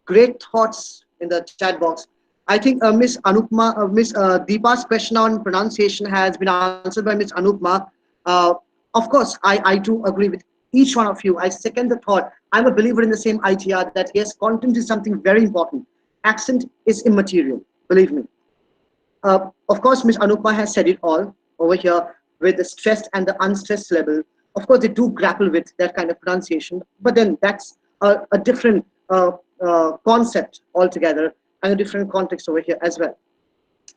Speaker 2: great thoughts in the chat box. I think Miss Deepa's question on pronunciation has been answered by Miss Anupma. Uh, of course, I do agree with each one of you. I second the thought. I'm a believer in the same ITR that yes, content is something very important. Accent is immaterial. Believe me. Of course, Ms. Anupma has said it all over here with the stressed and the unstressed level. Of course, they do grapple with that kind of pronunciation, but then that's a different concept altogether and a different context over here as well.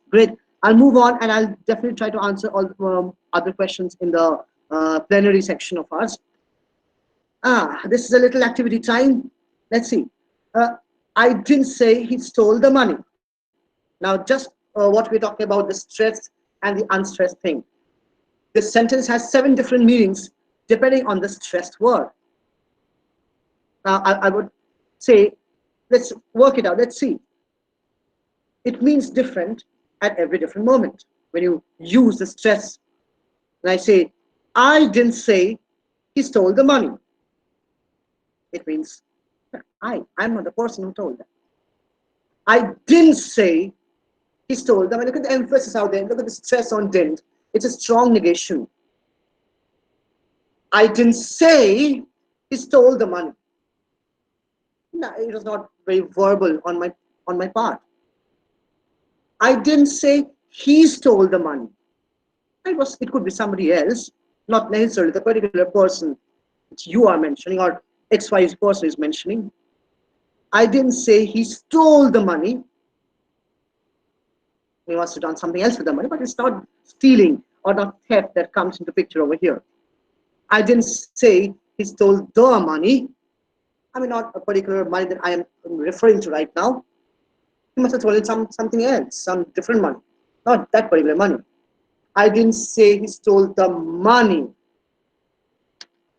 Speaker 2: Great. I'll move on and I'll definitely try to answer all other questions in the plenary section of ours. This is a little activity time. Let's see. Uh, I didn't say he stole the money. Now, just what we're talking about, the stressed and the unstressed thing. This sentence has 7 different meanings depending on the stressed word. Now, I would say, let's work it out. Let's see. It means different at every different moment. When you use the stress, and I say, I didn't say he stole the money. it means I'm not the person who told that. I didn't say he stole them. I mean, look at the emphasis out there. Look at the stress on didn't. It's a strong negation. I didn't say he stole the money. No, it was not very verbal on my part. I didn't say he stole the money. It could be somebody else, not necessarily the particular person which you are mentioning or XY person is mentioning. I didn't say he stole the money. He must have done something else with the money, but it's not stealing or not theft that comes into picture over here. I didn't say he stole the money. I mean, not a particular money that I am referring to right now. He must have stolen something else, some different money, not that particular money. I didn't say he stole the money.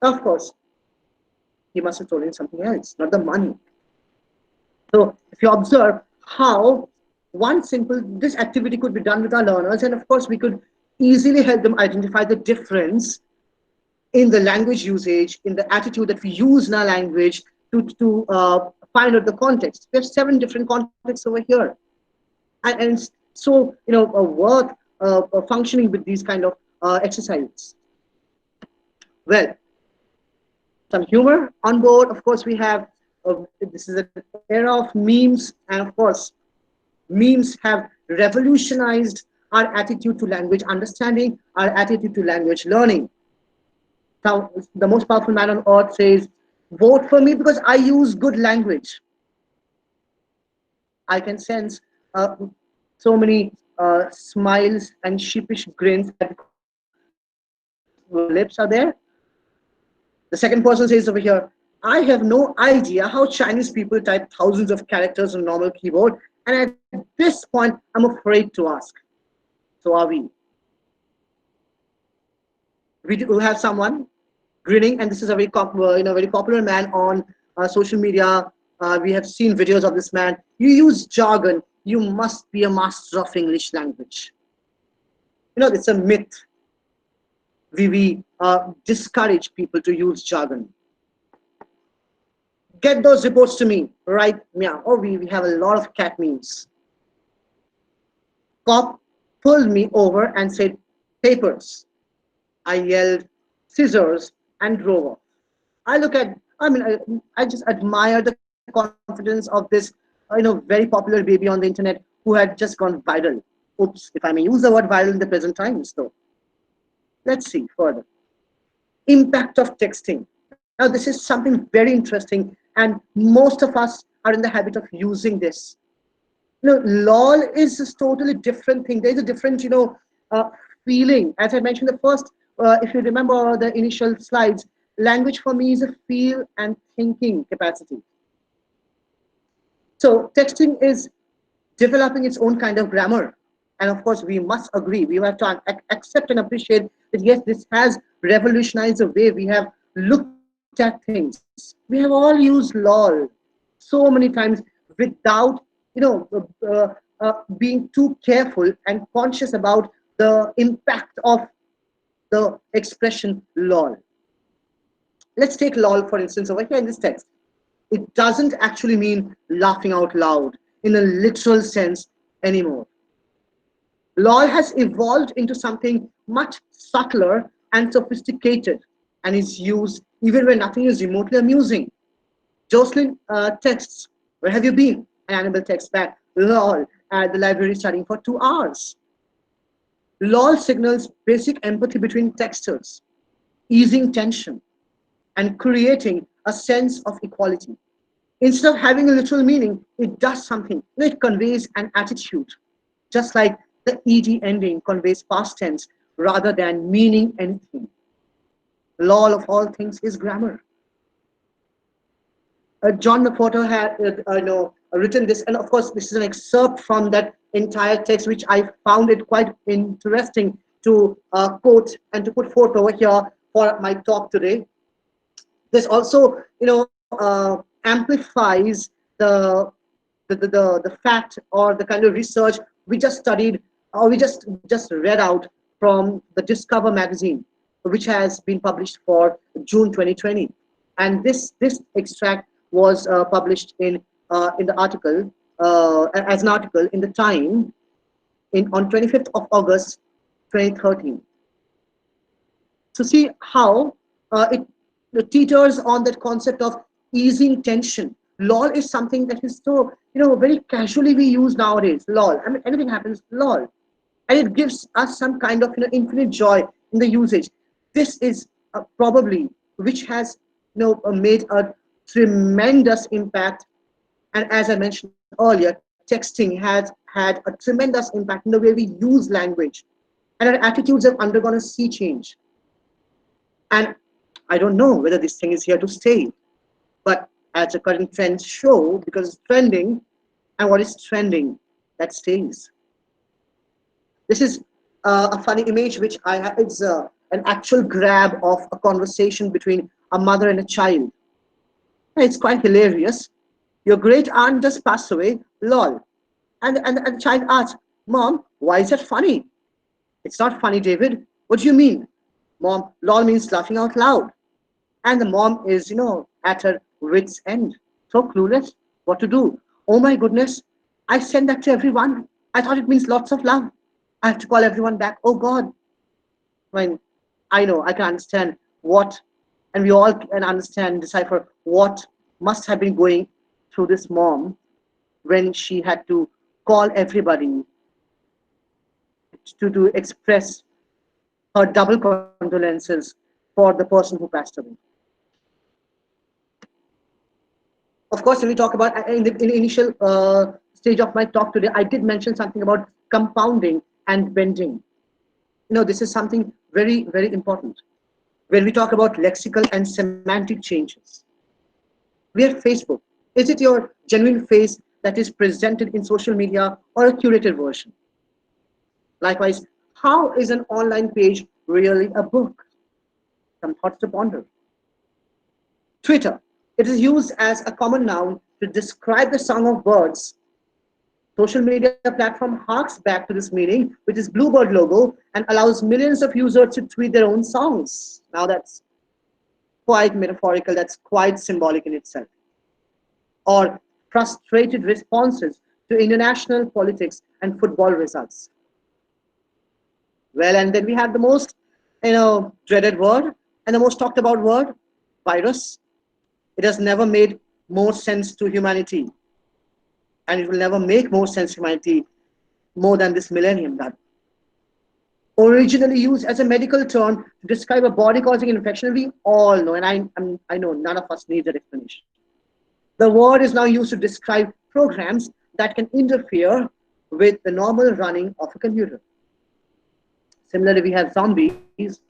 Speaker 2: Of course, he must have stolen something else, not the money. So if you observe how this activity could be done with our learners, and of course we could easily help them identify the difference in the language usage, in the attitude that we use in our language to find out the context. We have 7 different contexts over here. And so, worth functioning with these kind of exercises. Well, some humor on board. Of course, we have, this is an era of memes, and of course, memes have revolutionized our attitude to language understanding, our attitude to language learning. Now, the most powerful man on earth says, vote for me because I use good language. I can sense so many smiles and sheepish grins because lips are there. The second person says over here, I have no idea how Chinese people type thousands of characters on a normal keyboard, and at this point, I'm afraid to ask. So are we. We do have someone grinning, and this is a very popular man on social media. We have seen videos of this man. You use jargon, you must be a master of English language. It's a myth. We discourage people to use jargon. Get those reports to me right now. Oh, we have a lot of cat memes. Cop pulled me over and said, papers. I yelled, scissors, and drove off. I just admire the confidence of this, very popular baby on the internet who had just gone viral. Oops, if I may use the word viral in the present times, though. Let's see further. Impact of texting. Now, this is something very interesting, and most of us are in the habit of using this. LOL is a totally different thing. There's a different, feeling. As I mentioned the first, if you remember the initial slides, language for me is a feel and thinking capacity. So texting is developing its own kind of grammar. And of course, we must agree, we have to accept and appreciate that yes, this has revolutionized the way we have looked at things. We have all used LOL so many times without, being too careful and conscious about the impact of the expression LOL. Let's take LOL, for instance, over here in this text. It doesn't actually mean laughing out loud in a literal sense anymore. LOL has evolved into something much subtler and sophisticated and is used even when nothing is remotely amusing. Jocelyn texts, where have you been? An animal texts back, LOL, at the library studying for 2 hours. LOL signals basic empathy between texters, easing tension, and creating a sense of equality. Instead of having a literal meaning, it does something. It conveys an attitude, just like the ed ending conveys past tense rather than meaning anything. LOL of all things is grammar. John McWhorter had written this, and of course this is an excerpt from that entire text, which I found it quite interesting to quote and to put forth over here for my talk today. This also, amplifies the fact or the kind of research we just studied or we just read out from the Discover magazine, which has been published for June 2020. And this extract was published in the article as an article in the Time in on 25th of August 2013. So see how it teeters on that concept of easing tension. Lol is something that is so, very casually we use nowadays. Lol. I mean, anything happens, lol. And it gives us some kind of, infinite joy in the usage. This is probably which has, made a tremendous impact. And as I mentioned earlier, texting has had a tremendous impact in the way we use language. And our attitudes have undergone a sea change. And I don't know whether this thing is here to stay. But as the current trends show, because it's trending, and what is trending, that stays. This is a funny image which I have. It's an actual grab of a conversation between a mother and a child. It's quite hilarious. Your great aunt just passed away, lol. And the child asks, Mom, why is that funny? It's not funny, David. What do you mean? Mom, lol means laughing out loud. And the mom is, at her wit's end. So clueless what to do. Oh my goodness, I sent that to everyone. I thought it means lots of love. I have to call everyone back. Oh God. When I know, I can understand what, and we all can understand, decipher what must have been going through this mom when she had to call everybody to express her double condolences for the person who passed away. Of course, when we talk about in the initial stage of my talk today, I did mention something about compounding and bending. This is something very, very important. When we talk about lexical and semantic changes, we have Facebook. Is it your genuine face that is presented in social media or a curated version? Likewise, how is an online page really a book? Some thoughts to ponder. Twitter. It is used as a common noun to describe the song of birds. Social media platform harks back to this meaning, which is Bluebird logo, and allows millions of users to tweet their own songs. Now that's quite metaphorical, that's quite symbolic in itself. Or frustrated responses to international politics and football results. Well, and then we have the most, dreaded word and the most talked about word, virus. It has never made more sense to humanity. And it will never make more sense to humanity more than this millennium done. Originally used as a medical term to describe a body-causing infection, we all know, and I know none of us need that explanation. The word is now used to describe programs that can interfere with the normal running of a computer. Similarly, we have zombies. It's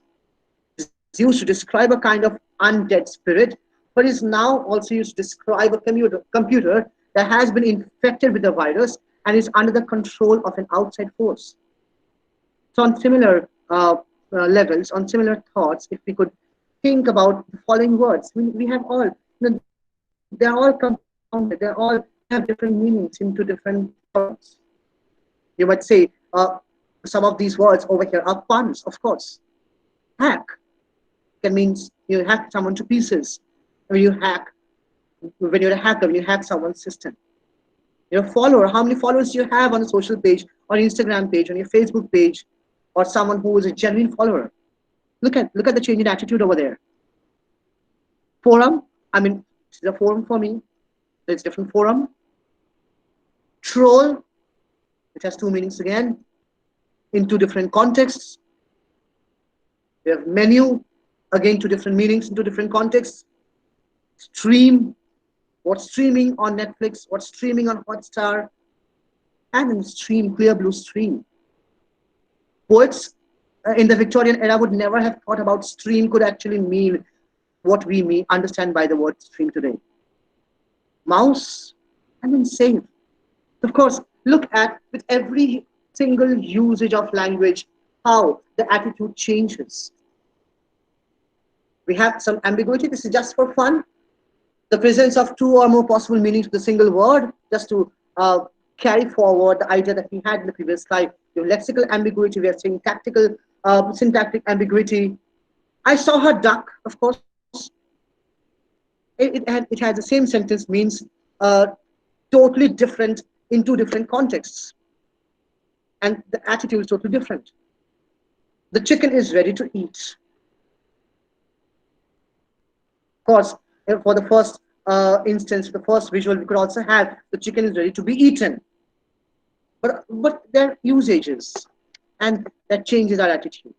Speaker 2: used to describe a kind of undead spirit, but is now also used to describe a computer that has been infected with the virus and is under the control of an outside force. So on similar levels, on similar thoughts, if we could think about the following words, we have all, they're all compounded, they all have different meanings into different terms. You might say some of these words over here are puns, of course. Hack can mean you hack someone to pieces. When you're a hacker, when you hack someone's system. You're a follower, how many followers do you have on a social page, on Instagram page, on your Facebook page, or someone who is a genuine follower? Look at the change in attitude over there. Forum, it's a forum for me. It's different forum. Troll, which has two meanings again, in two different contexts. We have menu, again two different meanings into different contexts. Stream, what's streaming on Netflix, what's streaming on Hotstar, and in stream, clear blue stream. Poets in the Victorian era would never have thought about stream could actually mean what we understand by the word stream today. Mouse, and then save. Of course, look at with every single usage of language, how the attitude changes. We have some ambiguity. This is just for fun. The presence of two or more possible meanings to the single word, just to carry forward the idea that we had in the previous slide. We have lexical ambiguity, we have syntactic ambiguity. I saw her duck, of course. it has the same sentence means uh, totally different in two different contexts, and the attitude is totally different. The chicken is ready to eat. Of course, for the first instance, the first visual, we could also have the chicken is ready to be eaten. But there are usages, and that changes our attitude.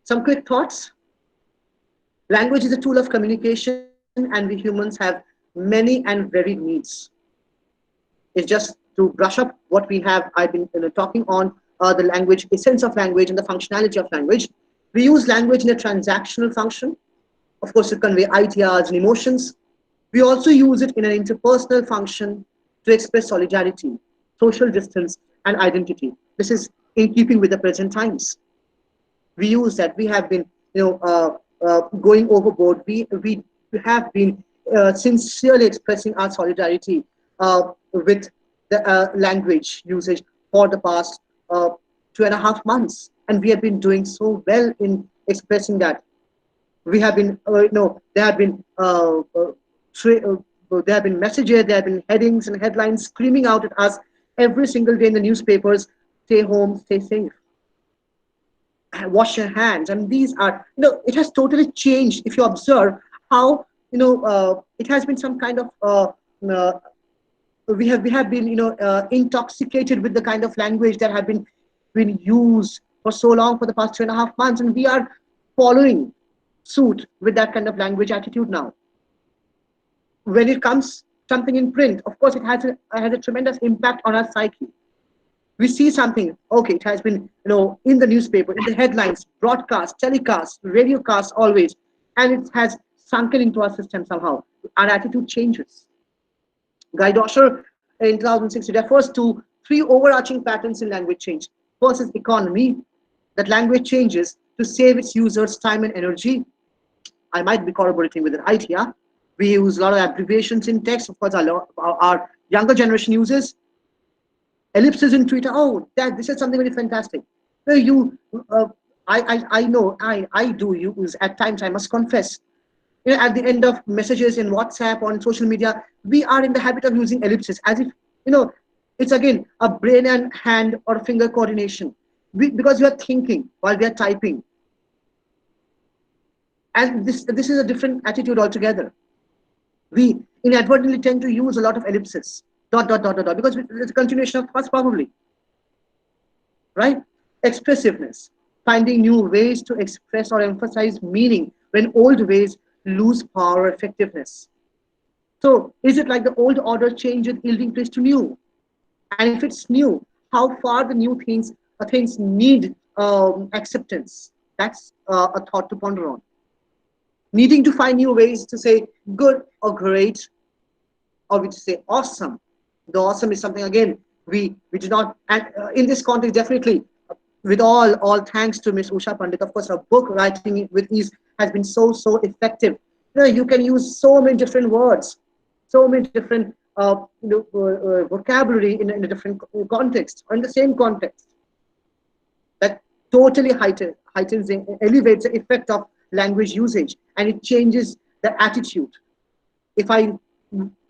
Speaker 2: Some quick thoughts. Language is a tool of communication, and we humans have many and varied needs. It's just to brush up what we have. I've been talking on the language, essence of language, and the functionality of language. We use language in a transactional function, of course, to convey ideas and emotions. We also use it in an interpersonal function to express solidarity, social distance, and identity. This is in keeping with the present times. We use that. We have been, going overboard. We have been sincerely expressing our solidarity with the language usage for the past 2.5 months, and we have been doing so well in expressing that. We have been, there have been there have been messages, there have been headings and headlines screaming out at us every single day in the newspapers: stay home, stay safe, wash your hands. And these are, it has totally changed. If you observe how, it has been some kind of we have been intoxicated with the kind of language that have been used for so long for the past 2.5 months, and we are following suit with that kind of language attitude now. When it comes something in print, of course, it has a tremendous impact on our psyche. We see something, okay, it has been, in the newspaper, in the headlines, broadcast, telecast, radio cast, always, and it has sunken into our system somehow. Our attitude changes. Guy Dosher in 2006 refers to three overarching patterns in language change. First is economy, that language changes to save its users time and energy. I might be corroborating with an idea. We use a lot of abbreviations in text. Of course, our younger generation uses ellipses in Twitter. Oh, this is something very fantastic. I know I do use at times. I must confess. At the end of messages in WhatsApp, on social media, we are in the habit of using ellipses as if it's again a brain and hand or finger coordination. Because we are thinking while we are typing, and this is a different attitude altogether. We inadvertently tend to use a lot of ellipses, dot dot dot dot dot, because it's a continuation of thoughts, probably, right? Expressiveness, finding new ways to express or emphasize meaning when old ways lose power or effectiveness. So is it like the old order changes, yielding place to new? And if it's new, how far the new things need acceptance? That's a thought to ponder on. Needing to find new ways to say good or great, or we say awesome. The awesome is something, again, we do not, and in this context, definitely, with all thanks to Miss Usha Pandit, of course, her book Writing with Ease has been so effective. You can use so many different words, so many different vocabulary in a different context or in the same context. That totally heightens, elevates the effect of language usage, and it changes the attitude. If I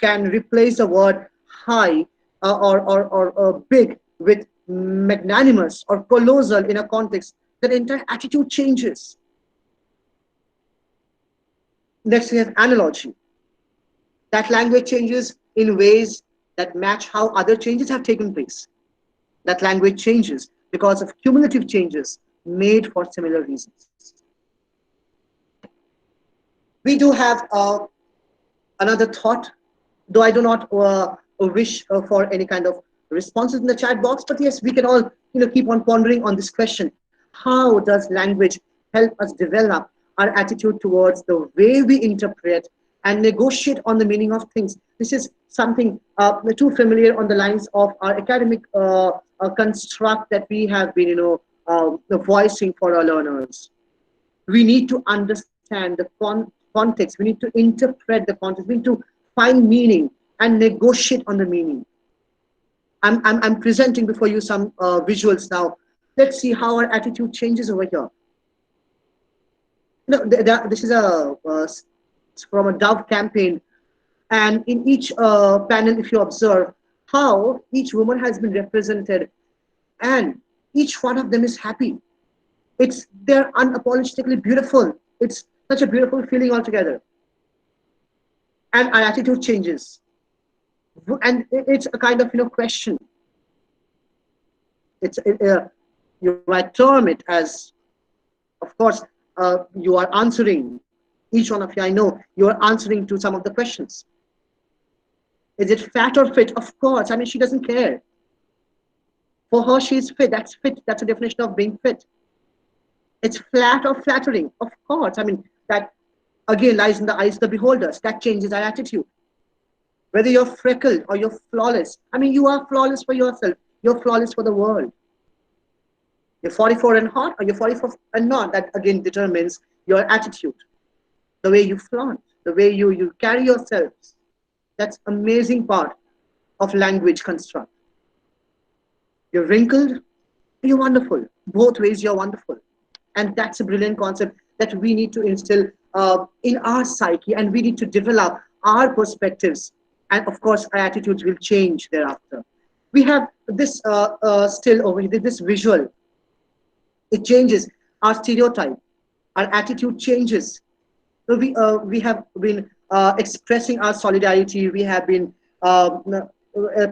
Speaker 2: can replace the word high or big with magnanimous or colossal in a context, the entire attitude changes. Next, we have analogy. That language changes in ways that match how other changes have taken place. That language changes because of cumulative changes made for similar reasons. We do have another thought, though I do not wish for any kind of responses in the chat box, but yes, we can all keep on pondering on this question. How does language help us develop our attitude towards the way we interpret and negotiate on the meaning of things? This is something too familiar on the lines of our academic construct that we have been voicing for our learners. We need to understand the context. We need to interpret the context. We need to find meaning and negotiate on the meaning. I'm presenting before you some visuals now. Let's see how our attitude changes over here. This is a from a Dove campaign. And in each panel, if you observe how each woman has been represented, and each one of them is happy. They're unapologetically beautiful. It's such a beautiful feeling altogether. And our attitude changes. And it's a kind of question. You might term it as, of course, you are answering. Each one of you, I know, you are answering to some of the questions. Is it fat or fit? Of course. I mean, she doesn't care. For her, she's fit. That's fit. That's a definition of being fit. It's flat or flattering. Of course. I mean, that again lies in the eyes of the beholders. That changes our attitude. Whether you're freckled or you're flawless. I mean, you are flawless for yourself. You're flawless for the world. You're 44 and hot or you're 44 and not. That again determines your attitude. The way you flaunt, the way you carry yourselves. That's amazing part of language construct. You're wrinkled, you're wonderful. Both ways you're wonderful. And that's a brilliant concept that we need to instill in our psyche, and we need to develop our perspectives. And of course, our attitudes will change thereafter. We have this still over here, this visual. It changes our stereotype. Our attitude changes. So we have been expressing our solidarity. We have been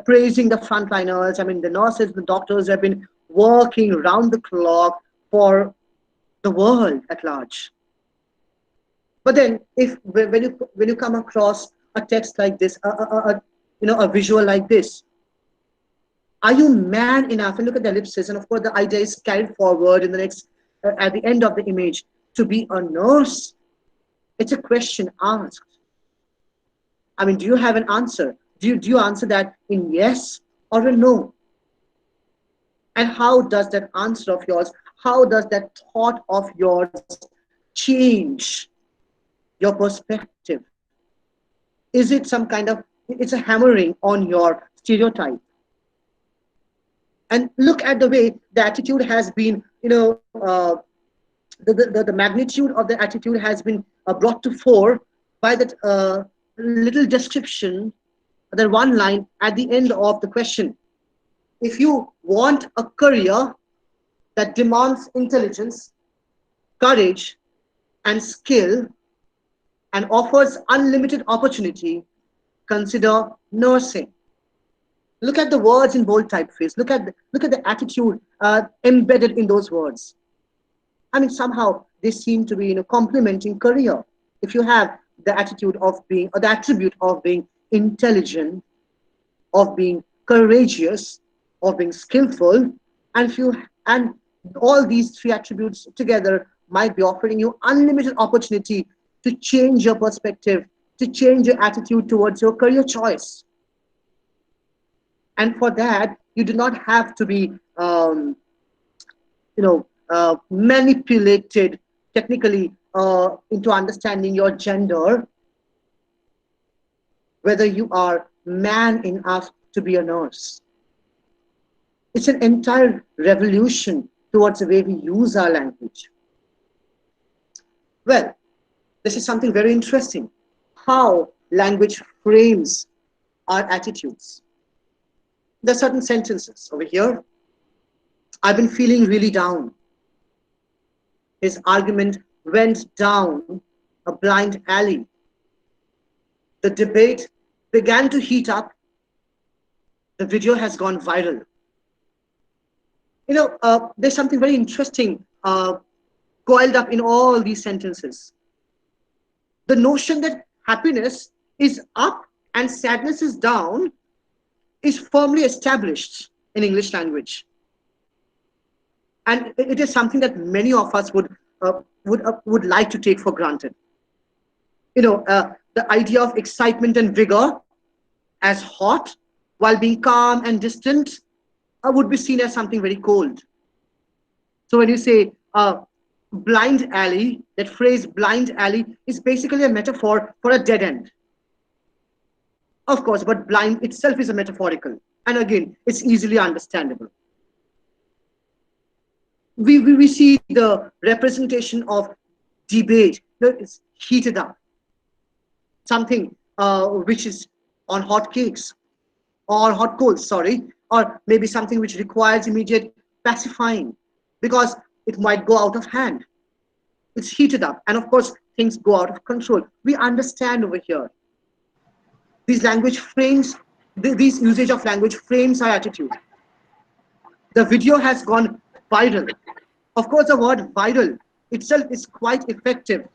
Speaker 2: praising the frontliners. I mean, the nurses, the doctors have been working round the clock for the world at large. But then, when you come across a text like this, a visual like this, are you man enough? And look at the ellipsis, and of course, the idea is carried forward in the next at the end of the image to be a nurse. It's a question asked. I mean, do you have an answer? Do you answer that in yes or a no? And how does that answer of yours, how does that thought of yours change your perspective? Is it some kind of, it's a hammering on your stereotype? And look at the way the attitude has been, the magnitude of the attitude has been brought to fore by that little description, that one line at the end of the question. If you want a career that demands intelligence, courage, and skill, and offers unlimited opportunity, consider nursing. Look at the words in bold typeface. Look at the attitude embedded in those words. I mean, somehow they seem to be complementing career. If you have the attitude of being, or the attribute of being intelligent, of being courageous, of being skillful, and all these three attributes together might be offering you unlimited opportunity to change your perspective, to change your attitude towards your career choice. And for that, you do not have to be, manipulated technically into understanding your gender, whether you are man enough to be a nurse. It's an entire revolution towards the way we use our language. Well, this is something very interesting, how language frames our attitudes. There are certain sentences over here. I've been feeling really down. His argument went down a blind alley. The debate began to heat up. The video has gone viral. There's something very interesting coiled up in all these sentences. The notion that happiness is up and sadness is down is firmly established in English language. And it is something that many of us would like to take for granted. The idea of excitement and vigor as hot, while being calm and distant, would be seen as something very cold. So when you say blind alley, that phrase blind alley is basically a metaphor for a dead end. Of course, but blind itself is a metaphorical. And again, it's easily understandable. We see the representation of debate. It's heated up. something which is on hot cakes or hot coals, sorry, or maybe something which requires immediate pacifying because it might go out of hand. It's heated up, and of course, things go out of control. We understand over here. These language frames, these usage of language frames our attitude. The video has gone viral. Of course, the word viral itself is quite effective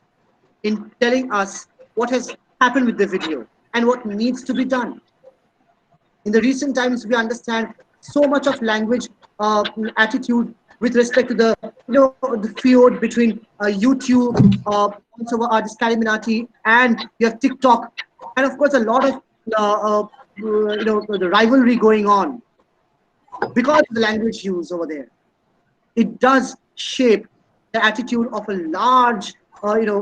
Speaker 2: in telling us what has happened with the video and what needs to be done. In the recent times, we understand so much of language attitude with respect to the the feud between YouTube, also artist Illuminati, and you have TikTok, and of course a lot of the rivalry going on because of the language use over there. It does shape the attitude of a large number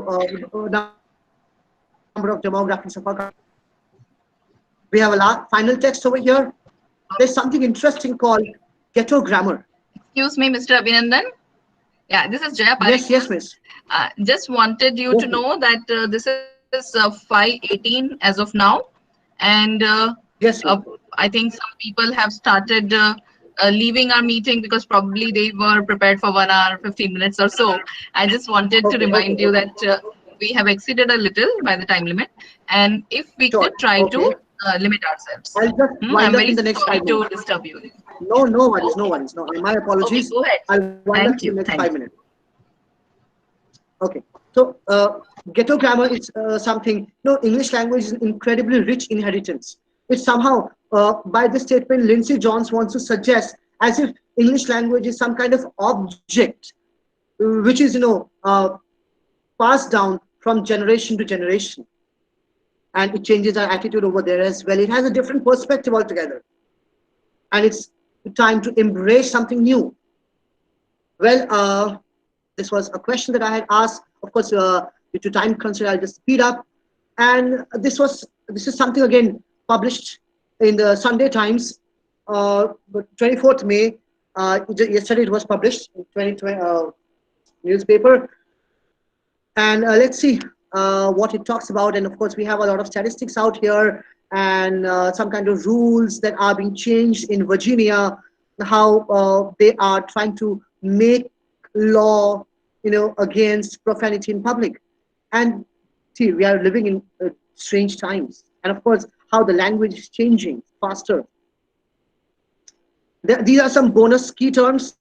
Speaker 2: of demographics of our country. We have a final text over here. There's something interesting called ghetto grammar.
Speaker 1: Excuse me, Mr. Abhinandan. Yeah, this is Jaya Parekh.
Speaker 2: Yes, yes, miss.
Speaker 1: Just wanted you to
Speaker 2: Okay.
Speaker 1: know that this is 5:18 as of now, and
Speaker 2: Yes, yes.
Speaker 1: I think some people have started leaving our meeting because probably they were prepared for 1 hour, 15 minutes or so. I just wanted to
Speaker 2: Okay, okay,
Speaker 1: remind you
Speaker 2: okay.
Speaker 1: that we have exceeded a little by the time limit, and if we
Speaker 2: Sure.
Speaker 1: could try to
Speaker 2: Okay.
Speaker 1: limit ourselves.
Speaker 2: I'll just
Speaker 1: I'm
Speaker 2: wind up
Speaker 1: very
Speaker 2: in the next
Speaker 1: sorry
Speaker 2: five
Speaker 1: to
Speaker 2: minutes.
Speaker 1: disturb you.
Speaker 2: No, no worries, no
Speaker 1: Okay,
Speaker 2: worries. No, my
Speaker 1: okay,
Speaker 2: apologies.
Speaker 1: go ahead, sir.
Speaker 2: I'll wind up in the
Speaker 1: Thank
Speaker 2: next
Speaker 1: you,
Speaker 2: five
Speaker 1: thank you.
Speaker 2: minutes. Okay. So, ghetto grammar is something, English language is an incredibly rich inheritance. It's somehow, by this statement, Lindsay Jones wants to suggest as if English language is some kind of object, which is, passed down from generation to generation. And it changes our attitude over there as well. It has a different perspective altogether. And it's time to embrace something new. Well, this was a question that I had asked. Of course, due to time constraint, I'll just speed up. And this is something again published in the Sunday Times, 24th May. Yesterday it was published in 2020 newspaper. And let's see what it talks about. And of course, we have a lot of statistics out here and some kind of rules that are being changed in Virginia, how they are trying to make law, against profanity in public. And see, we are living in strange times. And of course, how the language is changing faster. These are some bonus key terms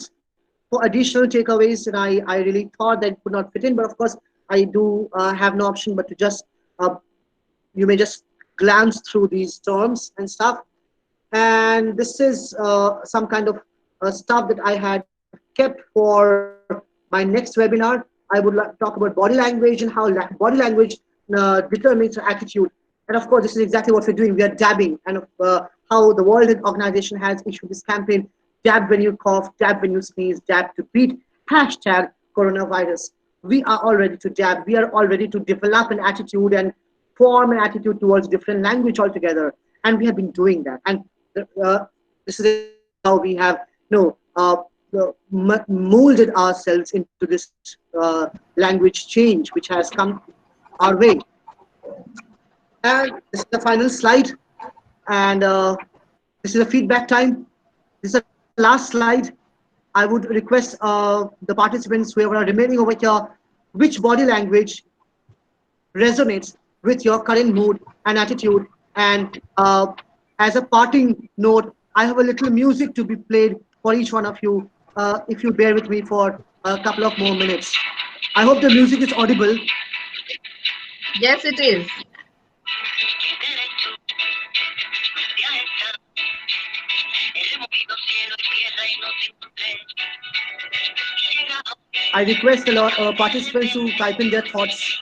Speaker 2: for additional takeaways, and I really thought that could not fit in, but of course, I do have no option but to just, you may just glance through these terms and stuff. And this is some kind of stuff that I had kept for my next webinar. I would like to talk about body language and how body language determines your attitude. And of course, this is exactly what we're doing. We are dabbing, and how the World Health Organization has issued this campaign: dab when you cough, dab when you sneeze, dab to beat hashtag coronavirus. We are all ready to dab. We are all ready to develop an attitude and form an attitude towards different language altogether. And we have been doing that. And this is exactly how we have, molded ourselves into this language change which has come our way. And this is the final slide. And this is a feedback time. This is the last slide. I would request the participants, whoever are remaining over here, which body language resonates with your current mood and attitude. And as a parting note, I have a little music to be played for each one of you, if you bear with me for a couple of more minutes. I hope the music is audible.
Speaker 1: Yes, it is.
Speaker 2: I request a lot participants to type in their thoughts.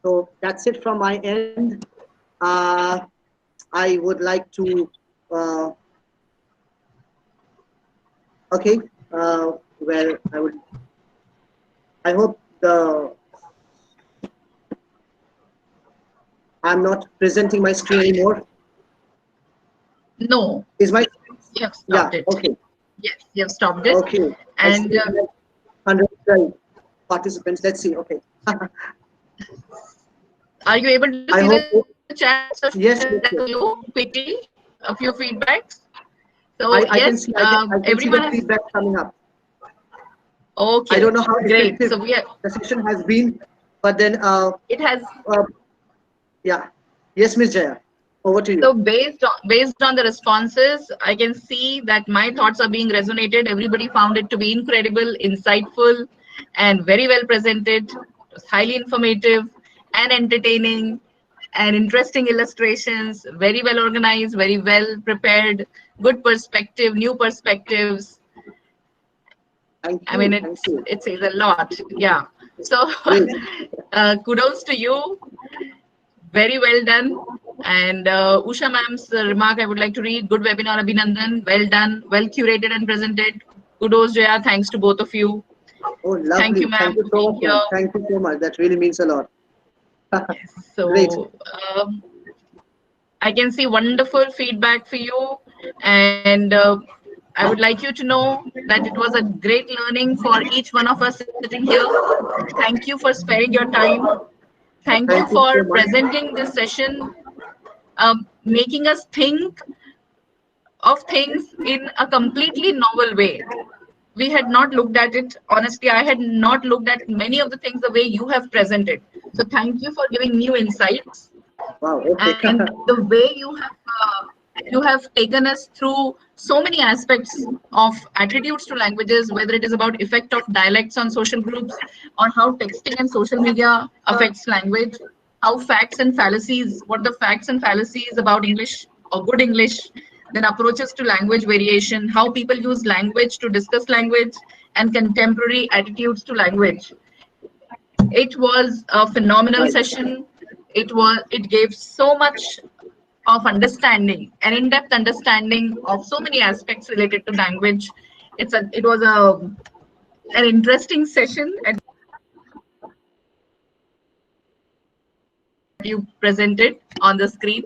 Speaker 2: So that's it from my end. Uh, I would like to, uh, okay, well, I hope I'm not presenting my screen anymore.
Speaker 1: No,
Speaker 2: Is my,
Speaker 1: you have
Speaker 2: yeah,
Speaker 1: stopped it.
Speaker 2: okay,
Speaker 1: Yes, you have stopped it.
Speaker 2: okay. I see
Speaker 1: And
Speaker 2: 112 participants. Let's see, okay.
Speaker 1: are you able to see
Speaker 2: I
Speaker 1: the
Speaker 2: hope,
Speaker 1: chat? So shall I share that
Speaker 2: yes,
Speaker 1: with
Speaker 2: yes, yes.
Speaker 1: you quickly? A few feedbacks. So
Speaker 2: I
Speaker 1: yes,
Speaker 2: can see, I can see
Speaker 1: everyone
Speaker 2: the
Speaker 1: has.
Speaker 2: feedback coming up. I
Speaker 1: Okay,
Speaker 2: don't know how
Speaker 1: great.
Speaker 2: effective
Speaker 1: So we are.
Speaker 2: the session has been, but then,
Speaker 1: It has.
Speaker 2: uh, yeah. Yes, Miss Jaya, over to
Speaker 1: So
Speaker 2: you.
Speaker 1: based on the responses, I can see that my thoughts are being resonated. Everybody found it to be incredible, insightful, and very well presented. It was highly informative and entertaining, and interesting illustrations. Very well organized, very well prepared. Good perspective, new perspectives.
Speaker 2: Thank
Speaker 1: I mean,
Speaker 2: you,
Speaker 1: it
Speaker 2: thank you.
Speaker 1: it says a lot. Yeah. So
Speaker 2: Great.
Speaker 1: kudos to you. Very well done. And Usha ma'am's remark I would like to read. Good webinar, Abhinandan. Well done. Well curated and presented. Kudos, Jaya. Thanks to both of you.
Speaker 2: Oh,
Speaker 1: Thank you,
Speaker 2: lovely.
Speaker 1: ma'am,
Speaker 2: Thank you
Speaker 1: for
Speaker 2: so
Speaker 1: being
Speaker 2: much, ma'am.
Speaker 1: here.
Speaker 2: Thank you so much. That really means a lot.
Speaker 1: Yes.
Speaker 2: Great.
Speaker 1: So I can see wonderful feedback for you. And I would like you to know that it was a great learning for each one of us sitting here. Thank you for sparing your time. Thank you
Speaker 2: Thank you
Speaker 1: for
Speaker 2: so much.
Speaker 1: presenting this session, making us think of things in a completely novel way. We had not looked at it. Honestly, I had not looked at many of the things the way you have presented. So thank you for giving new insights
Speaker 2: Wow. Okay.
Speaker 1: and the way you have taken us through so many aspects of attitudes to languages, whether it is about effect of dialects on social groups, or how texting and social media affects language, how facts and fallacies, what the facts and fallacies about English or good English, then approaches to language variation, how people use language to discuss language, and contemporary attitudes to language. It was a phenomenal
Speaker 2: Right.
Speaker 1: session. It gave so much of understanding, an in-depth understanding of so many aspects related to language. It was an interesting session and you presented on the screen.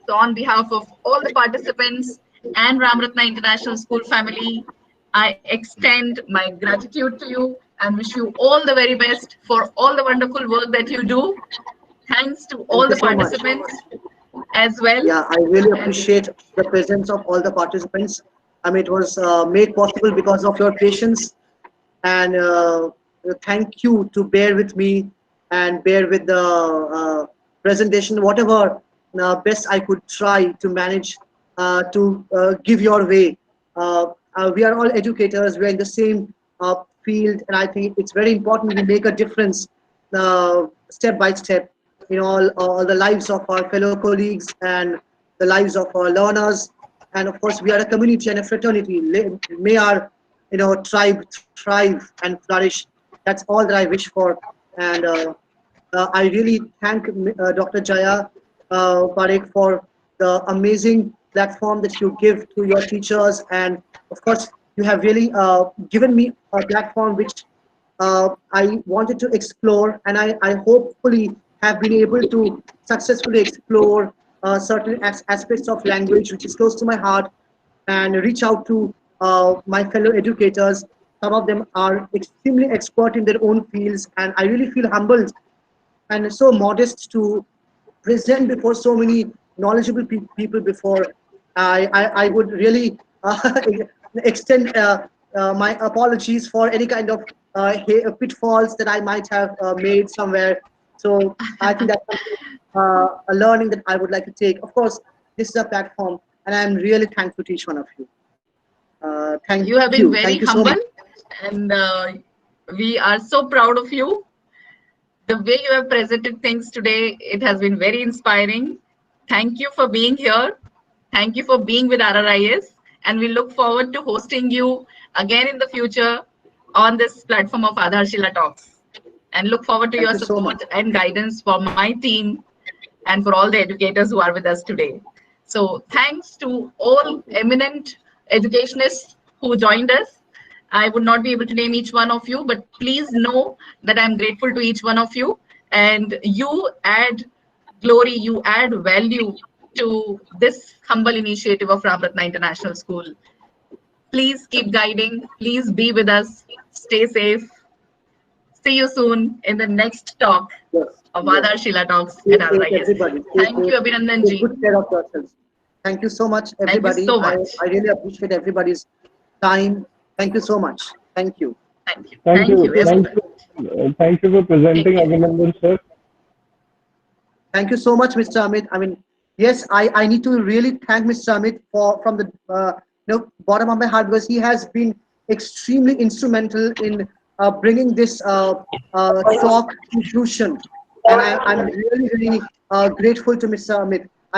Speaker 1: So on behalf of all the participants and Ramratna International School family, I extend my gratitude to you and wish you all the very best for all the wonderful work that you do. Thanks to
Speaker 2: Thank
Speaker 1: all
Speaker 2: you
Speaker 1: the
Speaker 2: so much.
Speaker 1: participants as well.
Speaker 2: Yeah, I really
Speaker 1: And
Speaker 2: appreciate the presence of all the participants. I mean, it was made possible because of your patience, and thank you to bear with me and bear with the presentation, whatever best I could try to manage to give your way. We are all educators. We are in the same field, and I think it's very important we make a difference step by step in all the lives of our fellow colleagues and the lives of our learners. And of course, we are a community and a fraternity. May our tribe thrive and flourish. That's all that I wish for. And I really thank Dr. Jaya Parekh for the amazing platform that you give to your teachers. And of course, you have really given me a platform which I wanted to explore, and I hopefully have been able to successfully explore certain aspects of language which is close to my heart and reach out to my fellow educators. Some of them are extremely expert in their own fields, and I really feel humbled and so modest to present before so many knowledgeable people before. I would really extend my apologies for any kind of pitfalls that I might have made somewhere. So I think that's something, a learning that I would like to take. Of course, this is a platform, and I'm really thankful to each one of you. Thank
Speaker 1: you have been
Speaker 2: you.
Speaker 1: very
Speaker 2: Thank you so
Speaker 1: humble,
Speaker 2: much.
Speaker 1: and we are so proud of you. The way you have presented things today, it has been very inspiring. Thank you for being here. Thank you for being with RRIS. And we look forward to hosting you again in the future on this platform of Aadharshila Talks. And look forward to
Speaker 2: Thank
Speaker 1: your
Speaker 2: you so much.
Speaker 1: support and guidance for my team and for all the educators who are with us today. So thanks to all eminent educationists who joined us. I would not be able to name each one of you, but please know that I'm grateful to each one of you. And you add glory, you add value to this humble initiative of Ramratna International School. Please keep guiding. Please be with us. Stay safe. See you soon in the next talk
Speaker 2: Yes,
Speaker 1: of
Speaker 2: yes.
Speaker 1: Aadharshila Talks
Speaker 2: Stay
Speaker 1: at
Speaker 2: safe,
Speaker 1: RRIS.
Speaker 2: everybody. Stay
Speaker 1: Thank
Speaker 2: safe.
Speaker 1: you, Abhinandan
Speaker 2: Take
Speaker 1: ji.
Speaker 2: good care of yourselves. Thank you so much,
Speaker 1: Thank you
Speaker 2: everybody.
Speaker 1: so much.
Speaker 2: I really appreciate everybody's time. Thank you so much. Thank you.
Speaker 1: Thank you.
Speaker 3: Thank
Speaker 1: Thank
Speaker 3: you.
Speaker 1: you,
Speaker 3: Thank
Speaker 1: everyone.
Speaker 3: you. Thank you for
Speaker 1: Take
Speaker 3: presenting,
Speaker 1: care.
Speaker 3: Abhinandan sir.
Speaker 2: Thank you so much, Mr. Amit. I mean, yes, I need to really thank Mr. Amit for from the bottom of my heart, because he has been extremely instrumental in bringing this talk to fruition, and I'm really really grateful to Mr. Amit.